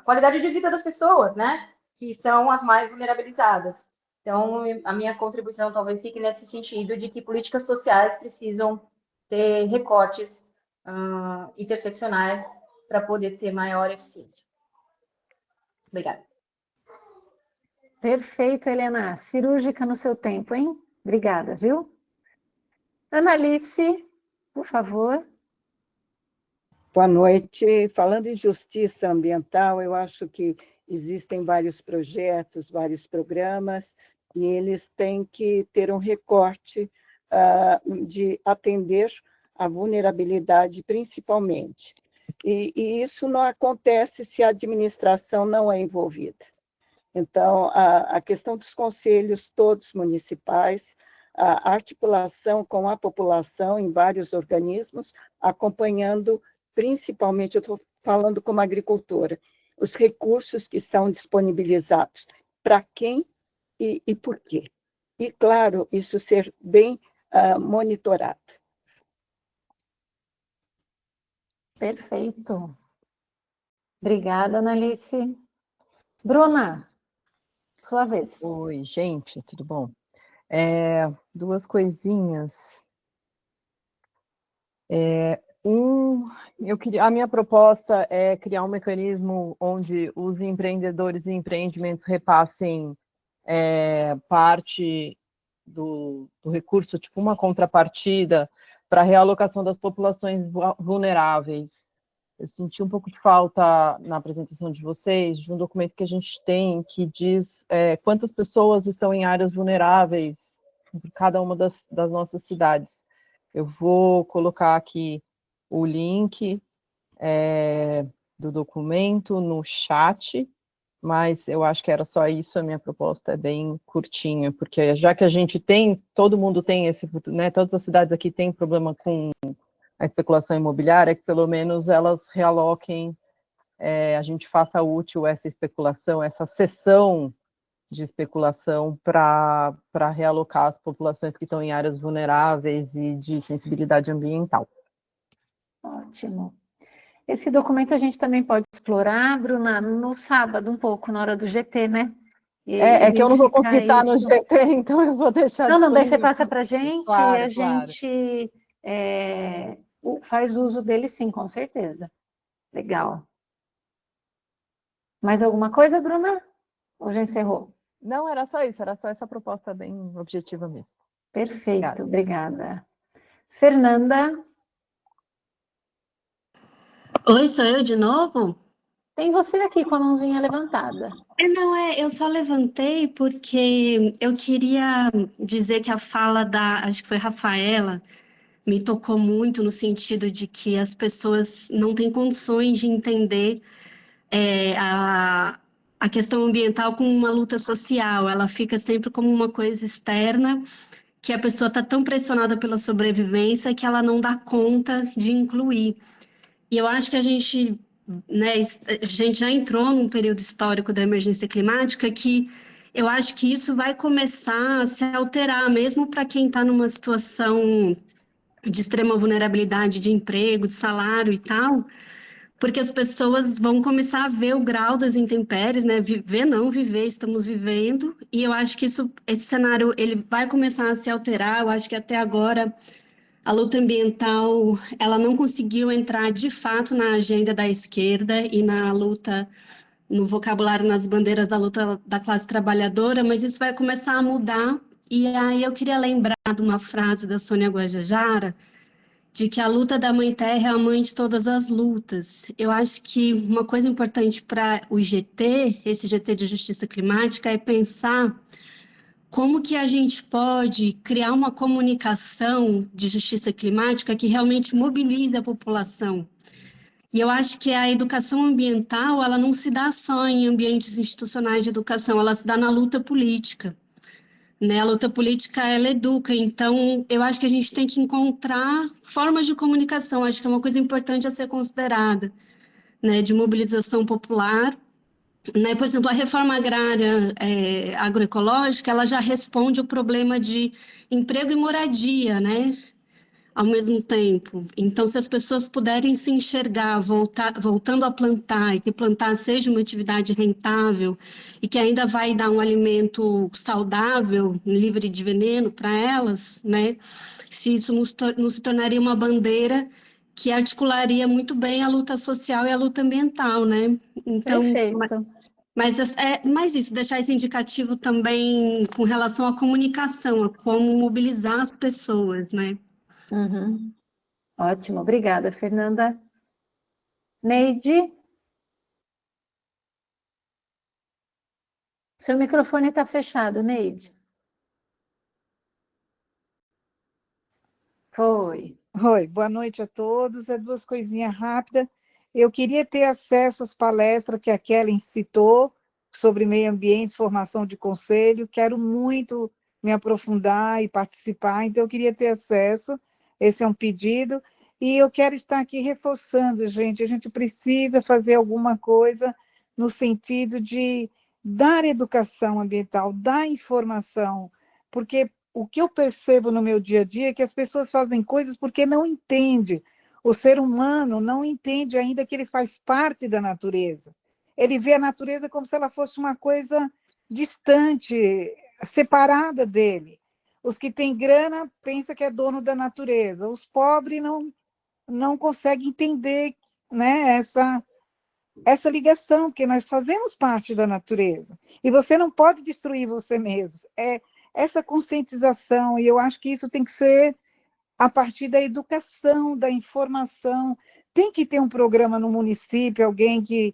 qualidade de vida das pessoas, né? Que são as mais vulnerabilizadas. Então, a minha contribuição talvez fique nesse sentido de que políticas sociais precisam ter recortes interseccionais para poder ter maior eficiência. Obrigada. Perfeito, Helena. Cirúrgica no seu tempo, hein? Obrigada, viu? Analice, por favor. Boa noite. Falando em justiça ambiental, eu acho que existem vários projetos, vários programas, e eles têm que ter um recorte de atender a vulnerabilidade, principalmente. E isso não acontece se a administração não é envolvida. Então, a questão dos conselhos todos municipais, a articulação com a população em vários organismos, acompanhando, principalmente, eu estou falando como agricultora, os recursos que são disponibilizados, para quem e por quê. E, claro, isso ser bem monitorado. Perfeito. Obrigada, Analice. Bruna, sua vez. Oi, gente, tudo bom? Duas coisinhas. A minha proposta é criar um mecanismo onde os empreendedores e empreendimentos repassem parte do recurso, tipo uma contrapartida, para a realocação das populações vulneráveis. Eu senti um pouco de falta na apresentação de vocês, de um documento que a gente tem que diz quantas pessoas estão em áreas vulneráveis em cada uma das nossas cidades. Eu vou colocar aqui o link do documento no chat, mas eu acho que era só isso, a minha proposta é bem curtinha, porque já que a gente tem, todo mundo tem esse, né, todas as cidades aqui têm problema com a especulação imobiliária, que pelo menos elas realoquem, a gente faça útil essa especulação, essa cessão de especulação para realocar as populações que estão em áreas vulneráveis e de sensibilidade ambiental. Ótimo. Esse documento a gente também pode explorar, Bruna, no sábado um pouco, na hora do GT, né? É que eu não vou conseguir estar no GT, então eu vou deixar Não, daí você passa para a gente claro, e a gente faz uso dele sim, com certeza. Legal. Mais alguma coisa, Bruna? Ou já encerrou? Não, era só isso, era só essa proposta bem objetiva mesmo. Perfeito, obrigada. Fernanda? Oi, sou eu de novo? Tem você aqui com a mãozinha levantada. Eu só levantei porque eu queria dizer que a fala acho que foi Rafaela, me tocou muito no sentido de que as pessoas não têm condições de entender a questão ambiental como uma luta social, ela fica sempre como uma coisa externa, que a pessoa está tão pressionada pela sobrevivência que ela não dá conta de incluir. E eu acho que a gente já entrou num período histórico da emergência climática que eu acho que isso vai começar a se alterar, mesmo para quem está numa situação de extrema vulnerabilidade de emprego, de salário e tal, porque as pessoas vão começar a ver o grau das intempéries, né? Viver, estamos vivendo, e eu acho que esse cenário ele vai começar a se alterar. Eu acho que até agora a luta ambiental ela não conseguiu entrar de fato na agenda da esquerda e na luta, no vocabulário, nas bandeiras da luta da classe trabalhadora, mas isso vai começar a mudar. E aí eu queria lembrar de uma frase da Sônia Guajajara, de que a luta da Mãe Terra é a mãe de todas as lutas. Eu acho que uma coisa importante para o GT, esse GT de Justiça Climática, é pensar como que a gente pode criar uma comunicação de justiça climática que realmente mobilize a população. E eu acho que a educação ambiental, ela não se dá só em ambientes institucionais de educação, ela se dá na luta política. Né? A luta política, ela educa, então eu acho que a gente tem que encontrar formas de comunicação, acho que é uma coisa importante a ser considerada, né? De mobilização popular, né? Por exemplo, a reforma agrária agroecológica, ela já responde o problema de emprego e moradia, né? Ao mesmo tempo. Então, se as pessoas puderem se enxergar voltando a plantar, e que plantar seja uma atividade rentável e que ainda vai dar um alimento saudável, livre de veneno para elas, né? Se isso não se tornaria uma bandeira que articularia muito bem a luta social e a luta ambiental, né? Então, Perfeito. Mas isso, deixar esse indicativo também com relação à comunicação, a como mobilizar as pessoas, né? Uhum. Ótimo, obrigada, Fernanda. Neide? Seu microfone está fechado, Neide. Foi. Oi, boa noite a todos. Duas coisinhas rápidas. Eu queria ter acesso às palestras que a Kellen citou sobre meio ambiente, formação de conselho. Quero muito me aprofundar e participar, então eu queria ter acesso. Esse é um pedido. E eu quero estar aqui reforçando, gente. A gente precisa fazer alguma coisa no sentido de dar educação ambiental, dar informação, porque o que eu percebo no meu dia a dia é que as pessoas fazem coisas porque não entendem. O ser humano não entende ainda que ele faz parte da natureza. Ele vê a natureza como se ela fosse uma coisa distante, separada dele. Os que têm grana pensam que é dono da natureza. Os pobres não conseguem entender, né, essa ligação, porque nós fazemos parte da natureza. E você não pode destruir você mesmo. Essa conscientização, e eu acho que isso tem que ser a partir da educação, da informação. Tem que ter um programa no município, alguém que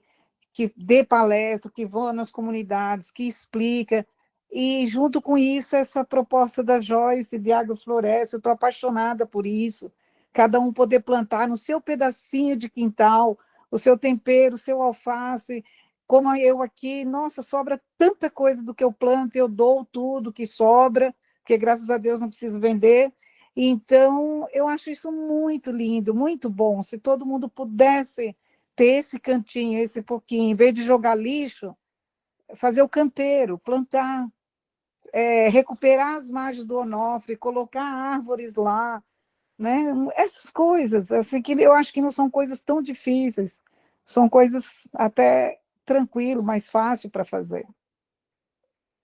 dê palestra, que vá nas comunidades, que explica. E, junto com isso, essa proposta da Joyce de agrofloresta, eu estou apaixonada por isso. Cada um poder plantar no seu pedacinho de quintal, o seu tempero, o seu alface. Como eu aqui, nossa, sobra tanta coisa do que eu planto, eu dou tudo que sobra, porque graças a Deus não preciso vender. Então, eu acho isso muito lindo, muito bom. Se todo mundo pudesse ter esse cantinho, esse pouquinho, em vez de jogar lixo, fazer o canteiro, plantar, recuperar as margens do Onofre, colocar árvores lá, né? Essas coisas, assim, que eu acho que não são coisas tão difíceis, são coisas até tranquilo, mais fácil para fazer.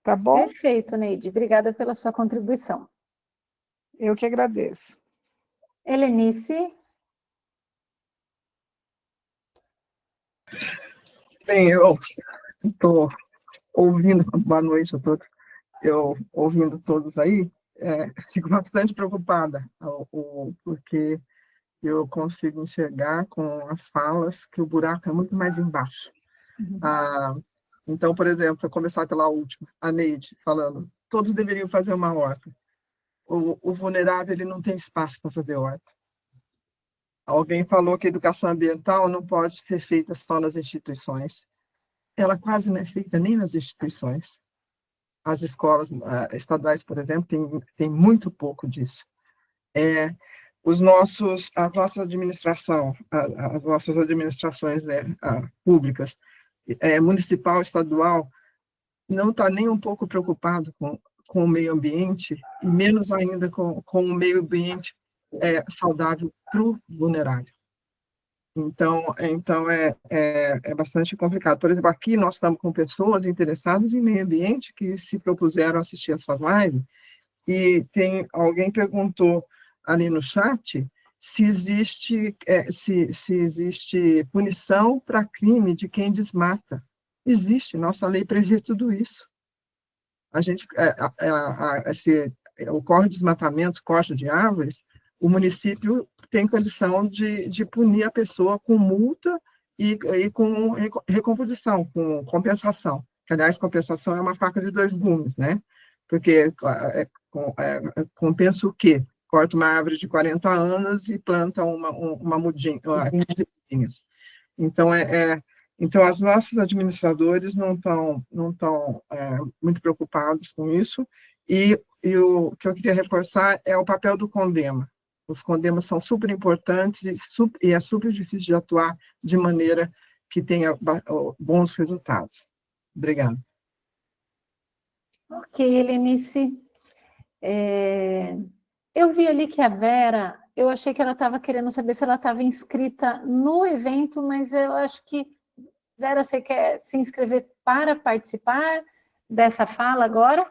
Tá bom? Perfeito, Neide. Obrigada pela sua contribuição. Eu que agradeço. Helenice? Bem, eu estou ouvindo, boa noite a todos, eu ouvindo todos aí, fico bastante preocupada, porque eu consigo enxergar com as falas que o buraco é muito mais embaixo. Então, por exemplo, para começar pela última, a Neide falando, todos deveriam fazer uma horta. O vulnerável ele não tem espaço para fazer horta. Alguém falou que a educação ambiental não pode ser feita só nas instituições. Ela quase não é feita nem nas instituições. As escolas estaduais, por exemplo, tem muito pouco disso. As nossas administrações, né, públicas, municipal, estadual, não está nem um pouco preocupado com o meio ambiente, e menos ainda com o meio ambiente saudável para o vulnerável. Então é bastante complicado. Por exemplo, aqui nós estamos com pessoas interessadas em meio ambiente que se propuseram a assistir essas lives, e alguém perguntou ali no chat se existe punição para crime de quem desmata. Existe, nossa lei prevê tudo isso. Ocorre desmatamento, corte de árvores, o município tem condição de punir a pessoa com multa e com recomposição, com compensação. Que, aliás, compensação é uma faca de dois gumes, né? Porque compensa o quê? Corta uma árvore de 40 anos e planta uma mudinha, 15 mudinhas. Então, os nossos administradores não estão muito preocupados com isso, e o que eu queria reforçar é o papel do CONDEMA. Os CONDEMAs são super importantes e é super difícil de atuar de maneira que tenha bons resultados. Obrigada. Ok, Helenice. Eu vi ali que a Vera, eu achei que ela estava querendo saber se ela estava inscrita no evento, mas eu acho que, Vera, você quer se inscrever para participar dessa fala agora?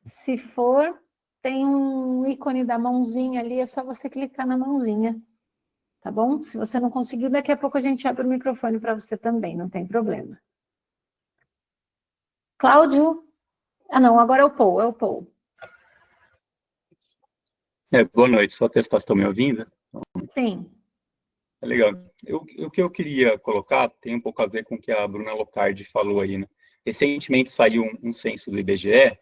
Se for, tem um ícone da mãozinha ali, é só você clicar na mãozinha, tá bom? Se você não conseguiu, daqui a pouco a gente abre o microfone para você também, não tem problema. Cláudio? Não, agora é o Paul, Boa noite, só testar se estão me ouvindo. Sim. Legal. O que eu queria colocar tem um pouco a ver com o que a Bruna Locardi falou aí, né? Recentemente saiu um censo do IBGE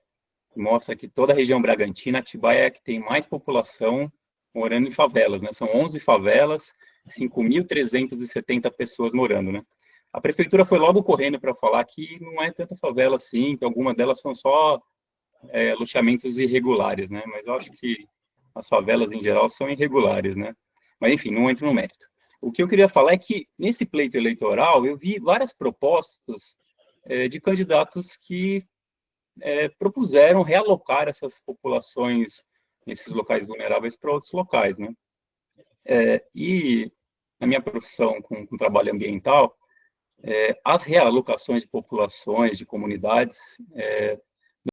que mostra que toda a região Bragantina, Atibaia é a que tem mais população morando em favelas, né? São 11 favelas, 5.370 pessoas morando, né? A prefeitura foi logo correndo para falar que não é tanta favela assim, que algumas delas são só loteamentos irregulares, né? Mas eu acho que as favelas, em geral, são irregulares, né? Mas, enfim, não entro no mérito. O que eu queria falar é que, nesse pleito eleitoral, eu vi várias propostas de candidatos que propuseram realocar essas populações, esses locais vulneráveis, para outros locais, né? E, na minha profissão com trabalho ambiental, as realocações de populações, de comunidades,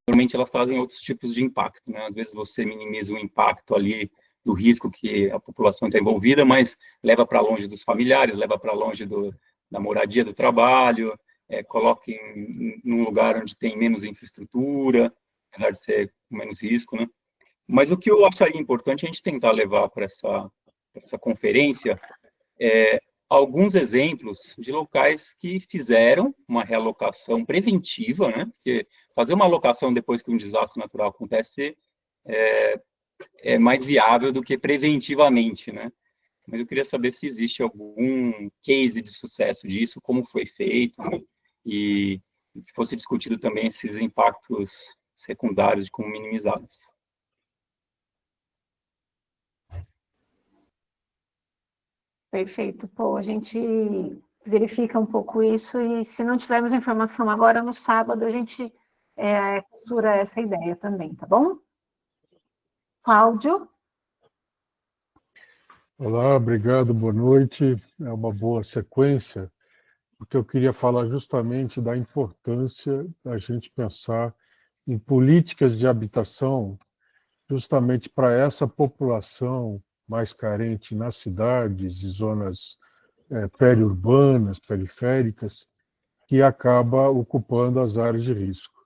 normalmente elas trazem outros tipos de impacto, né? Às vezes você minimiza o impacto ali do risco que a população está envolvida, mas leva para longe dos familiares, leva para longe da moradia, do trabalho, coloca num lugar onde tem menos infraestrutura, apesar de ser com menos risco, né? Mas o que eu acharia importante a gente tentar levar para essa conferência alguns exemplos de locais que fizeram uma realocação preventiva, né? Porque fazer uma alocação depois que um desastre natural acontece é mais viável do que preventivamente, né? Mas eu queria saber se existe algum case de sucesso disso, como foi feito, né? E que fosse discutido também esses impactos secundários de como minimizá-los. Perfeito. Pô, a gente verifica um pouco isso e se não tivermos informação agora, no sábado, a gente costura essa ideia também, tá bom? Cláudio? Olá, obrigado, boa noite. É uma boa sequência, porque eu queria falar justamente da importância da gente pensar em políticas de habitação justamente para essa população mais carente nas cidades e zonas periurbanas, periféricas, que acaba ocupando as áreas de risco.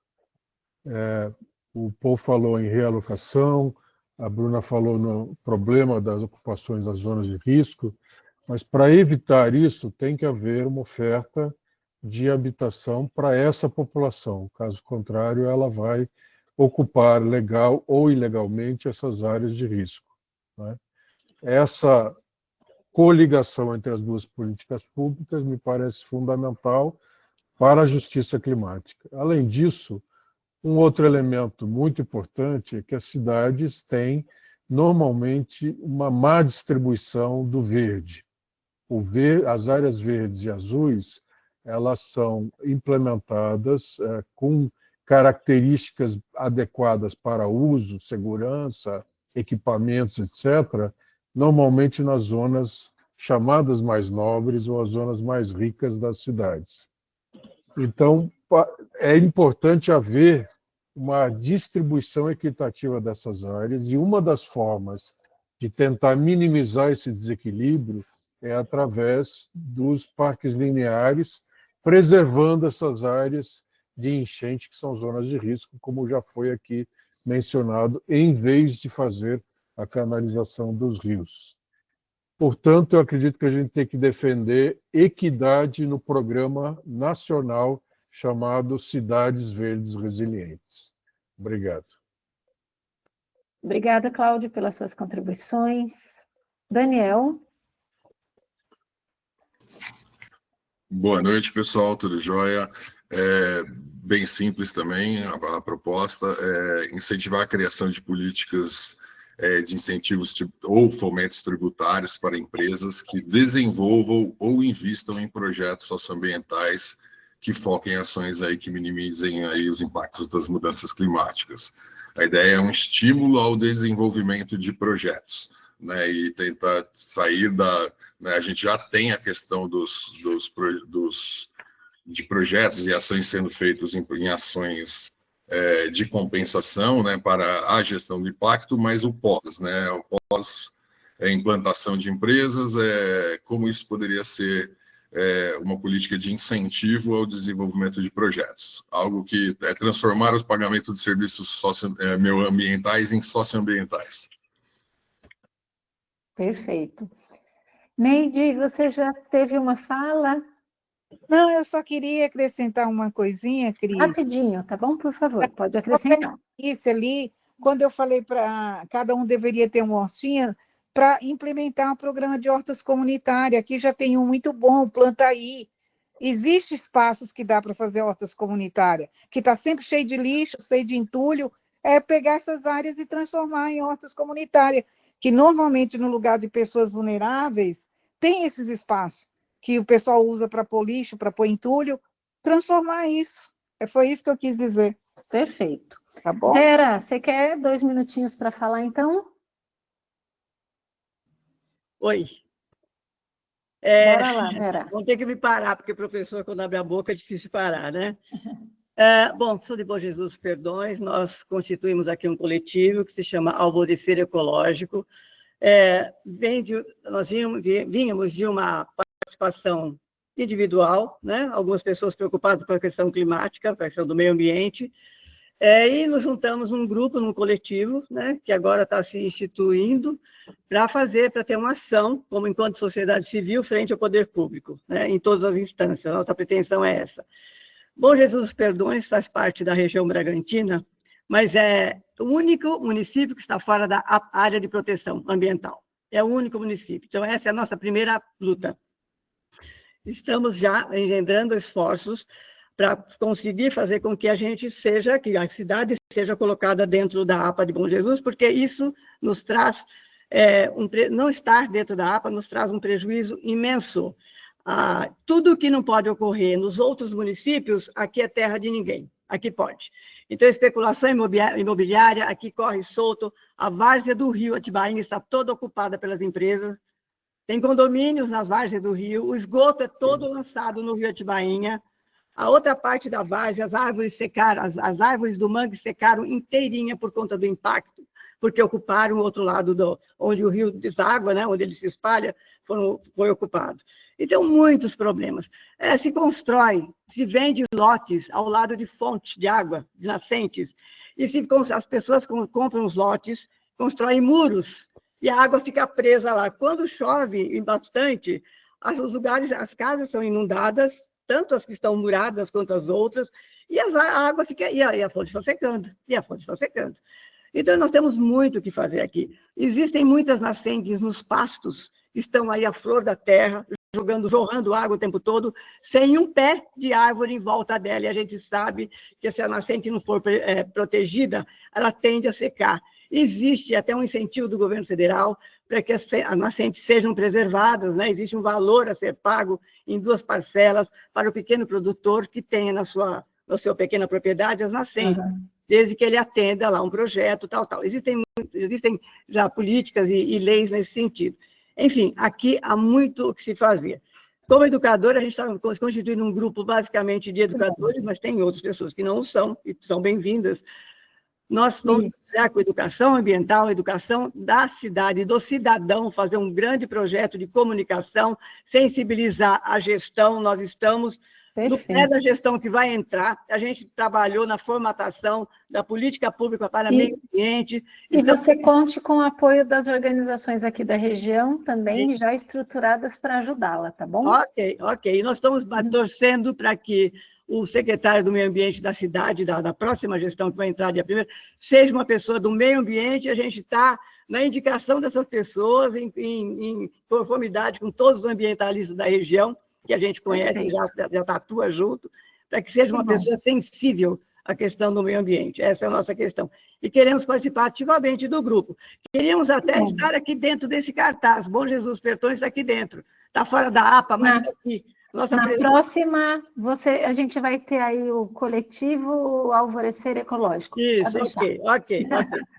O Paul falou em realocação, a Bruna falou no problema das ocupações das zonas de risco, mas para evitar isso tem que haver uma oferta de habitação para essa população. Caso contrário, ela vai ocupar legal ou ilegalmente essas áreas de risco, né? Essa coligação entre as duas políticas públicas me parece fundamental para a justiça climática. Além disso, um outro elemento muito importante é que as cidades têm, normalmente, uma má distribuição do verde. As áreas verdes e azuis, elas são implementadas com características adequadas para uso, segurança, equipamentos, etc., normalmente nas zonas chamadas mais nobres ou as zonas mais ricas das cidades. Então, é importante haver uma distribuição equitativa dessas áreas, e uma das formas de tentar minimizar esse desequilíbrio é através dos parques lineares, preservando essas áreas de enchente, que são zonas de risco, como já foi aqui mencionado, em vez de fazer a canalização dos rios. Portanto, eu acredito que a gente tem que defender equidade no programa nacional chamado Cidades Verdes Resilientes. Obrigado. Obrigada, Cláudio, pelas suas contribuições. Daniel? Boa noite, pessoal, tudo jóia? Bem simples também, a proposta é incentivar a criação de políticas de incentivos ou fomentos tributários para empresas que desenvolvam ou invistam em projetos socioambientais que foquem em ações aí que minimizem aí os impactos das mudanças climáticas. A ideia é um estímulo ao desenvolvimento de projetos, né, e tentar sair da... Né, a gente já tem a questão de projetos e ações sendo feitos em ações de compensação, né, para a gestão do impacto, mas o pós, né, o pós implantação de empresas, como isso poderia ser uma política de incentivo ao desenvolvimento de projetos, algo que é transformar o pagamento de serviços meioambientais em socioambientais. Perfeito. Neide, você já teve uma fala? Não, eu só queria acrescentar uma coisinha, Cris. Rapidinho, tá bom? Por favor, pode acrescentar. Isso ali, quando eu falei para cada um deveria ter uma hortinha, para implementar um programa de hortas comunitárias. Aqui já tem um muito bom, Plantaí. Existem espaços que dá para fazer hortas comunitárias, que está sempre cheio de lixo, cheio de entulho, é pegar essas áreas e transformar em hortas comunitárias, que normalmente no lugar de pessoas vulneráveis, tem esses espaços que o pessoal usa para pôr lixo, para pôr entulho, transformar isso. Foi isso que eu quis dizer. Perfeito. Tá bom? Vera, você quer 2 minutinhos para falar, então? Oi. Bora lá, Vera. Vão ter que me parar, porque professor, quando abre a boca, é difícil parar, né? Bom, sou de Bom Jesus Perdões, nós constituímos aqui um coletivo que se chama Alvorecer Ecológico. Nós vínhamos de uma participação individual, né? Algumas pessoas preocupadas com a questão climática, com a questão do meio ambiente, e nos juntamos num grupo, num coletivo, né? Que agora está se instituindo para ter uma ação, como enquanto sociedade civil, frente ao poder público, né? Em todas as instâncias. A nossa pretensão é essa. Bom Jesus dos Perdões faz parte da região Bragantina, mas é o único município que está fora da área de proteção ambiental. É o único município. Então, essa é a nossa primeira luta. Estamos já engendrando esforços para conseguir fazer com que a cidade seja colocada dentro da APA de Bom Jesus, porque isso nos traz, não estar dentro da APA nos traz um prejuízo imenso. Tudo que não pode ocorrer nos outros municípios, aqui é terra de ninguém, aqui pode. Então, a especulação imobiliária aqui corre solto, a várzea do rio Atibainha está toda ocupada pelas empresas, tem condomínios nas várzeas do rio, o esgoto é todo lançado no rio Atibainha, a outra parte da várzea, as árvores secaram, as árvores do mangue secaram inteirinha por conta do impacto, porque ocuparam o outro lado onde o rio deságua, né, onde ele se espalha, foi ocupado. Então, muitos problemas. Se constrói, se vende lotes ao lado de fontes de água, de nascentes, e as pessoas compram os lotes, constroem muros, e a água fica presa lá. Quando chove bastante, as casas são inundadas, tanto as que estão muradas quanto as outras, e a água fica, e a fonte está secando, e a fonte está secando. Então, nós temos muito o que fazer aqui. Existem muitas nascentes nos pastos, que estão aí à flor da terra, jorrando água o tempo todo, sem um pé de árvore em volta dela. E a gente sabe que se a nascente não for protegida, ela tende a secar. Existe até um incentivo do governo federal para que as nascentes sejam preservadas, né? Existe um valor a ser pago em 2 parcelas para o pequeno produtor que tenha na sua pequena propriedade as nascentes. Desde que ele atenda lá um projeto, tal. Existem já políticas e leis nesse sentido. Enfim, aqui há muito o que se fazer. Como educadora, a gente está constituindo um grupo basicamente de educadores, mas tem outras pessoas que não são, e são bem-vindas. Nós vamos trabalhar com educação ambiental, educação da cidade, do cidadão, fazer um grande projeto de comunicação, sensibilizar a gestão. Nós estamos no pé da gestão que vai entrar. A gente trabalhou na formatação da política pública para meio ambiente. E você conte com o apoio das organizações aqui da região também, já estruturadas para ajudá-la, tá bom? Ok. Nós estamos torcendo para que o secretário do Meio Ambiente da cidade, da próxima gestão que vai entrar dia 1º, seja uma pessoa do meio ambiente. A gente está na indicação dessas pessoas, em conformidade com todos os ambientalistas da região, que a gente conhece, já atua junto, para que seja uma pessoa sensível à questão do meio ambiente. Essa é a nossa questão. E queremos participar ativamente do grupo. Queríamos até estar aqui dentro desse cartaz. Bom Jesus Pertões está aqui dentro. Está fora da APA, mas está aqui. Na próxima, a gente vai ter aí o coletivo Alvorecer Ecológico. Isso, ok.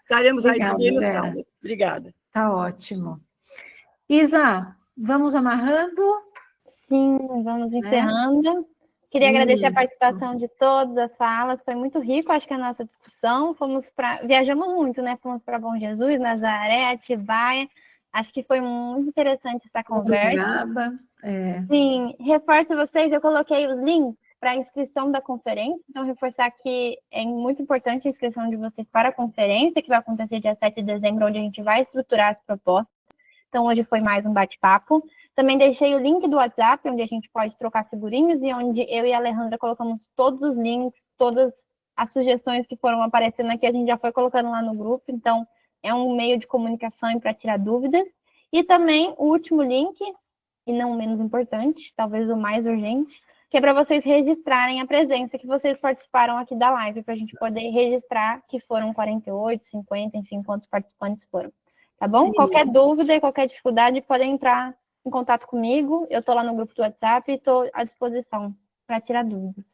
Estaremos aí também no sábado. Obrigada. Tá ótimo. Isa, vamos amarrando? Sim, vamos encerrando. Queria agradecer a participação de todas as falas, foi muito rico, acho que a nossa discussão. Viajamos muito, né? Fomos para Bom Jesus, Nazaré, Atibaia. Acho que foi muito interessante essa conversa. Sim, reforço vocês, eu coloquei os links para a inscrição da conferência, então reforçar que é muito importante a inscrição de vocês para a conferência, que vai acontecer dia 7 de dezembro, onde a gente vai estruturar as propostas. Então, hoje foi mais um bate-papo. Também deixei o link do WhatsApp, onde a gente pode trocar figurinhas e onde eu e a Alejandra colocamos todos os links, todas as sugestões que foram aparecendo aqui, a gente já foi colocando lá no grupo. Então, é um meio de comunicação para tirar dúvidas. E também o último link, e não menos importante, talvez o mais urgente, que é para vocês registrarem a presença que vocês participaram aqui da live, para a gente poder registrar que foram 48, 50, enfim, quantos participantes foram. Tá bom? Qualquer dúvida e qualquer dificuldade, podem entrar em contato comigo. Eu estou lá no grupo do WhatsApp e estou à disposição para tirar dúvidas.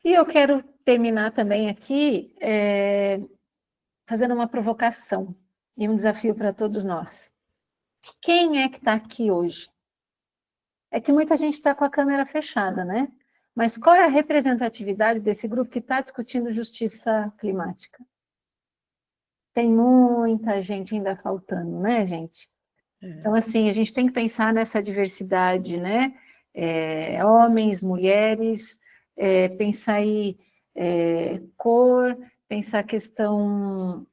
E eu quero terminar também aqui fazendo uma provocação e um desafio para todos nós. Quem é que está aqui hoje? É que muita gente está com a câmera fechada, né? Mas qual é a representatividade desse grupo que está discutindo justiça climática? Tem muita gente ainda faltando, né, gente? Então, assim, a gente tem que pensar nessa diversidade, né? Homens, mulheres, pensar aí cor, pensar a questão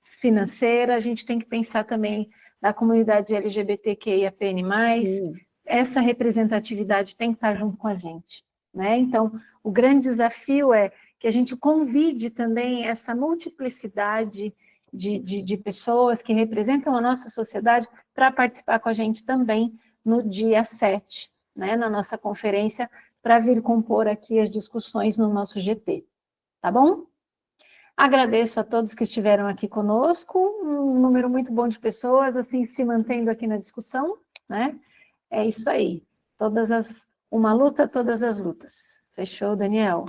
financeira, a gente tem que pensar também na comunidade LGBTQIAPN+, essa representatividade tem que estar junto com a gente, né? Então, o grande desafio é que a gente convide também essa multiplicidade de pessoas que representam a nossa sociedade para participar com a gente também no dia 7, né, na nossa conferência, para vir compor aqui as discussões no nosso GT, tá bom? Agradeço a todos que estiveram aqui conosco, um número muito bom de pessoas, assim, se mantendo aqui na discussão, né? É isso aí, uma luta, todas as lutas. Fechou, Daniel?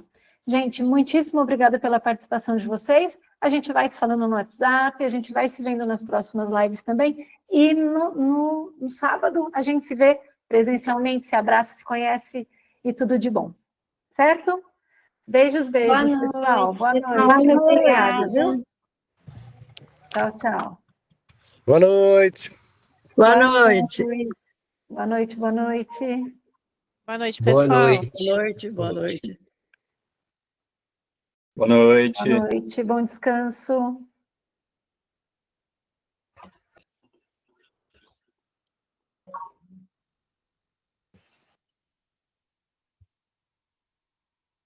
Gente, muitíssimo obrigada pela participação de vocês. A gente vai se falando no WhatsApp, a gente vai se vendo nas próximas lives também. E no sábado a gente se vê presencialmente, se abraça, se conhece e tudo de bom. Certo? Beijos, pessoal. Boa noite. Muito obrigada, viu? Tchau, tchau. Boa noite. Boa noite. Boa noite, boa noite. Boa noite, pessoal. Boa noite. Boa noite. Boa noite, bom descanso.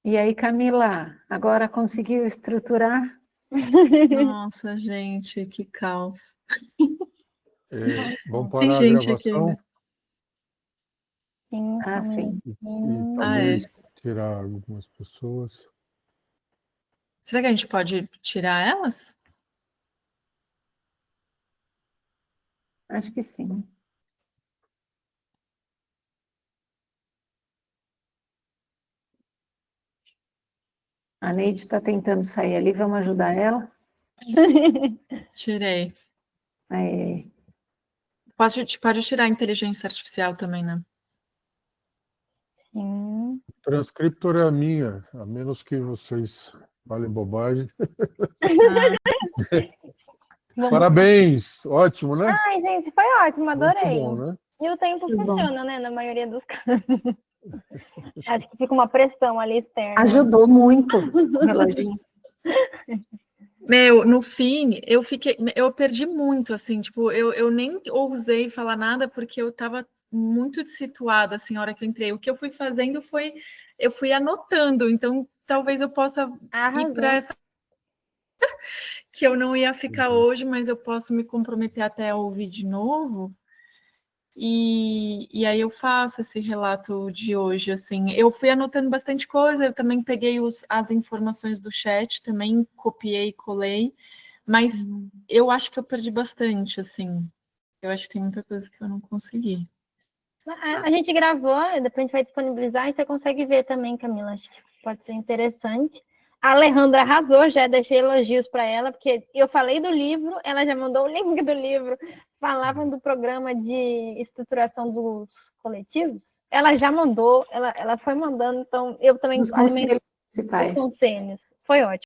E aí, Camila, agora conseguiu estruturar? Nossa, gente, que caos. Vamos Tem parar a gente aqui gravação ainda. Sim, Ah, sim. e talvez tirar algumas pessoas. Será que a gente pode tirar elas? Acho que sim. A Neide está tentando sair ali, vamos ajudar ela? Tirei. Aí. Pode tirar a inteligência artificial também, né? Sim. Transcriptor é a minha, a menos que vocês falem bobagem. Parabéns, ótimo, né? Ai, gente, foi ótimo, adorei. Muito bom, né? E o tempo Muito bom. funciona, né? Na maioria dos casos. Acho que fica uma pressão ali externa. Ajudou muito o reloginho. Meu, no fim, eu perdi muito, assim, tipo, eu nem ousei falar nada porque eu tava muito situada, assim, a hora que eu entrei. O que eu fui fazendo foi, eu fui anotando, então talvez eu possa ir para essa que eu não ia ficar hoje, mas eu posso me comprometer até a ouvir de novo. E aí eu faço esse relato de hoje, assim. Eu fui anotando bastante coisa, eu também peguei as informações do chat, também copiei e colei, mas eu acho que eu perdi bastante, assim. Eu acho que tem muita coisa que eu não consegui. A gente gravou, depois a gente vai disponibilizar e você consegue ver também, Camila. Acho que pode ser interessante. A Alejandra arrasou, já deixei elogios para ela, porque eu falei do livro, ela já mandou o link do livro. Falavam do programa de estruturação dos coletivos. Ela já mandou, ela foi mandando, então eu também Dos conselhos alimentei municipais. os conselhos. Foi ótimo.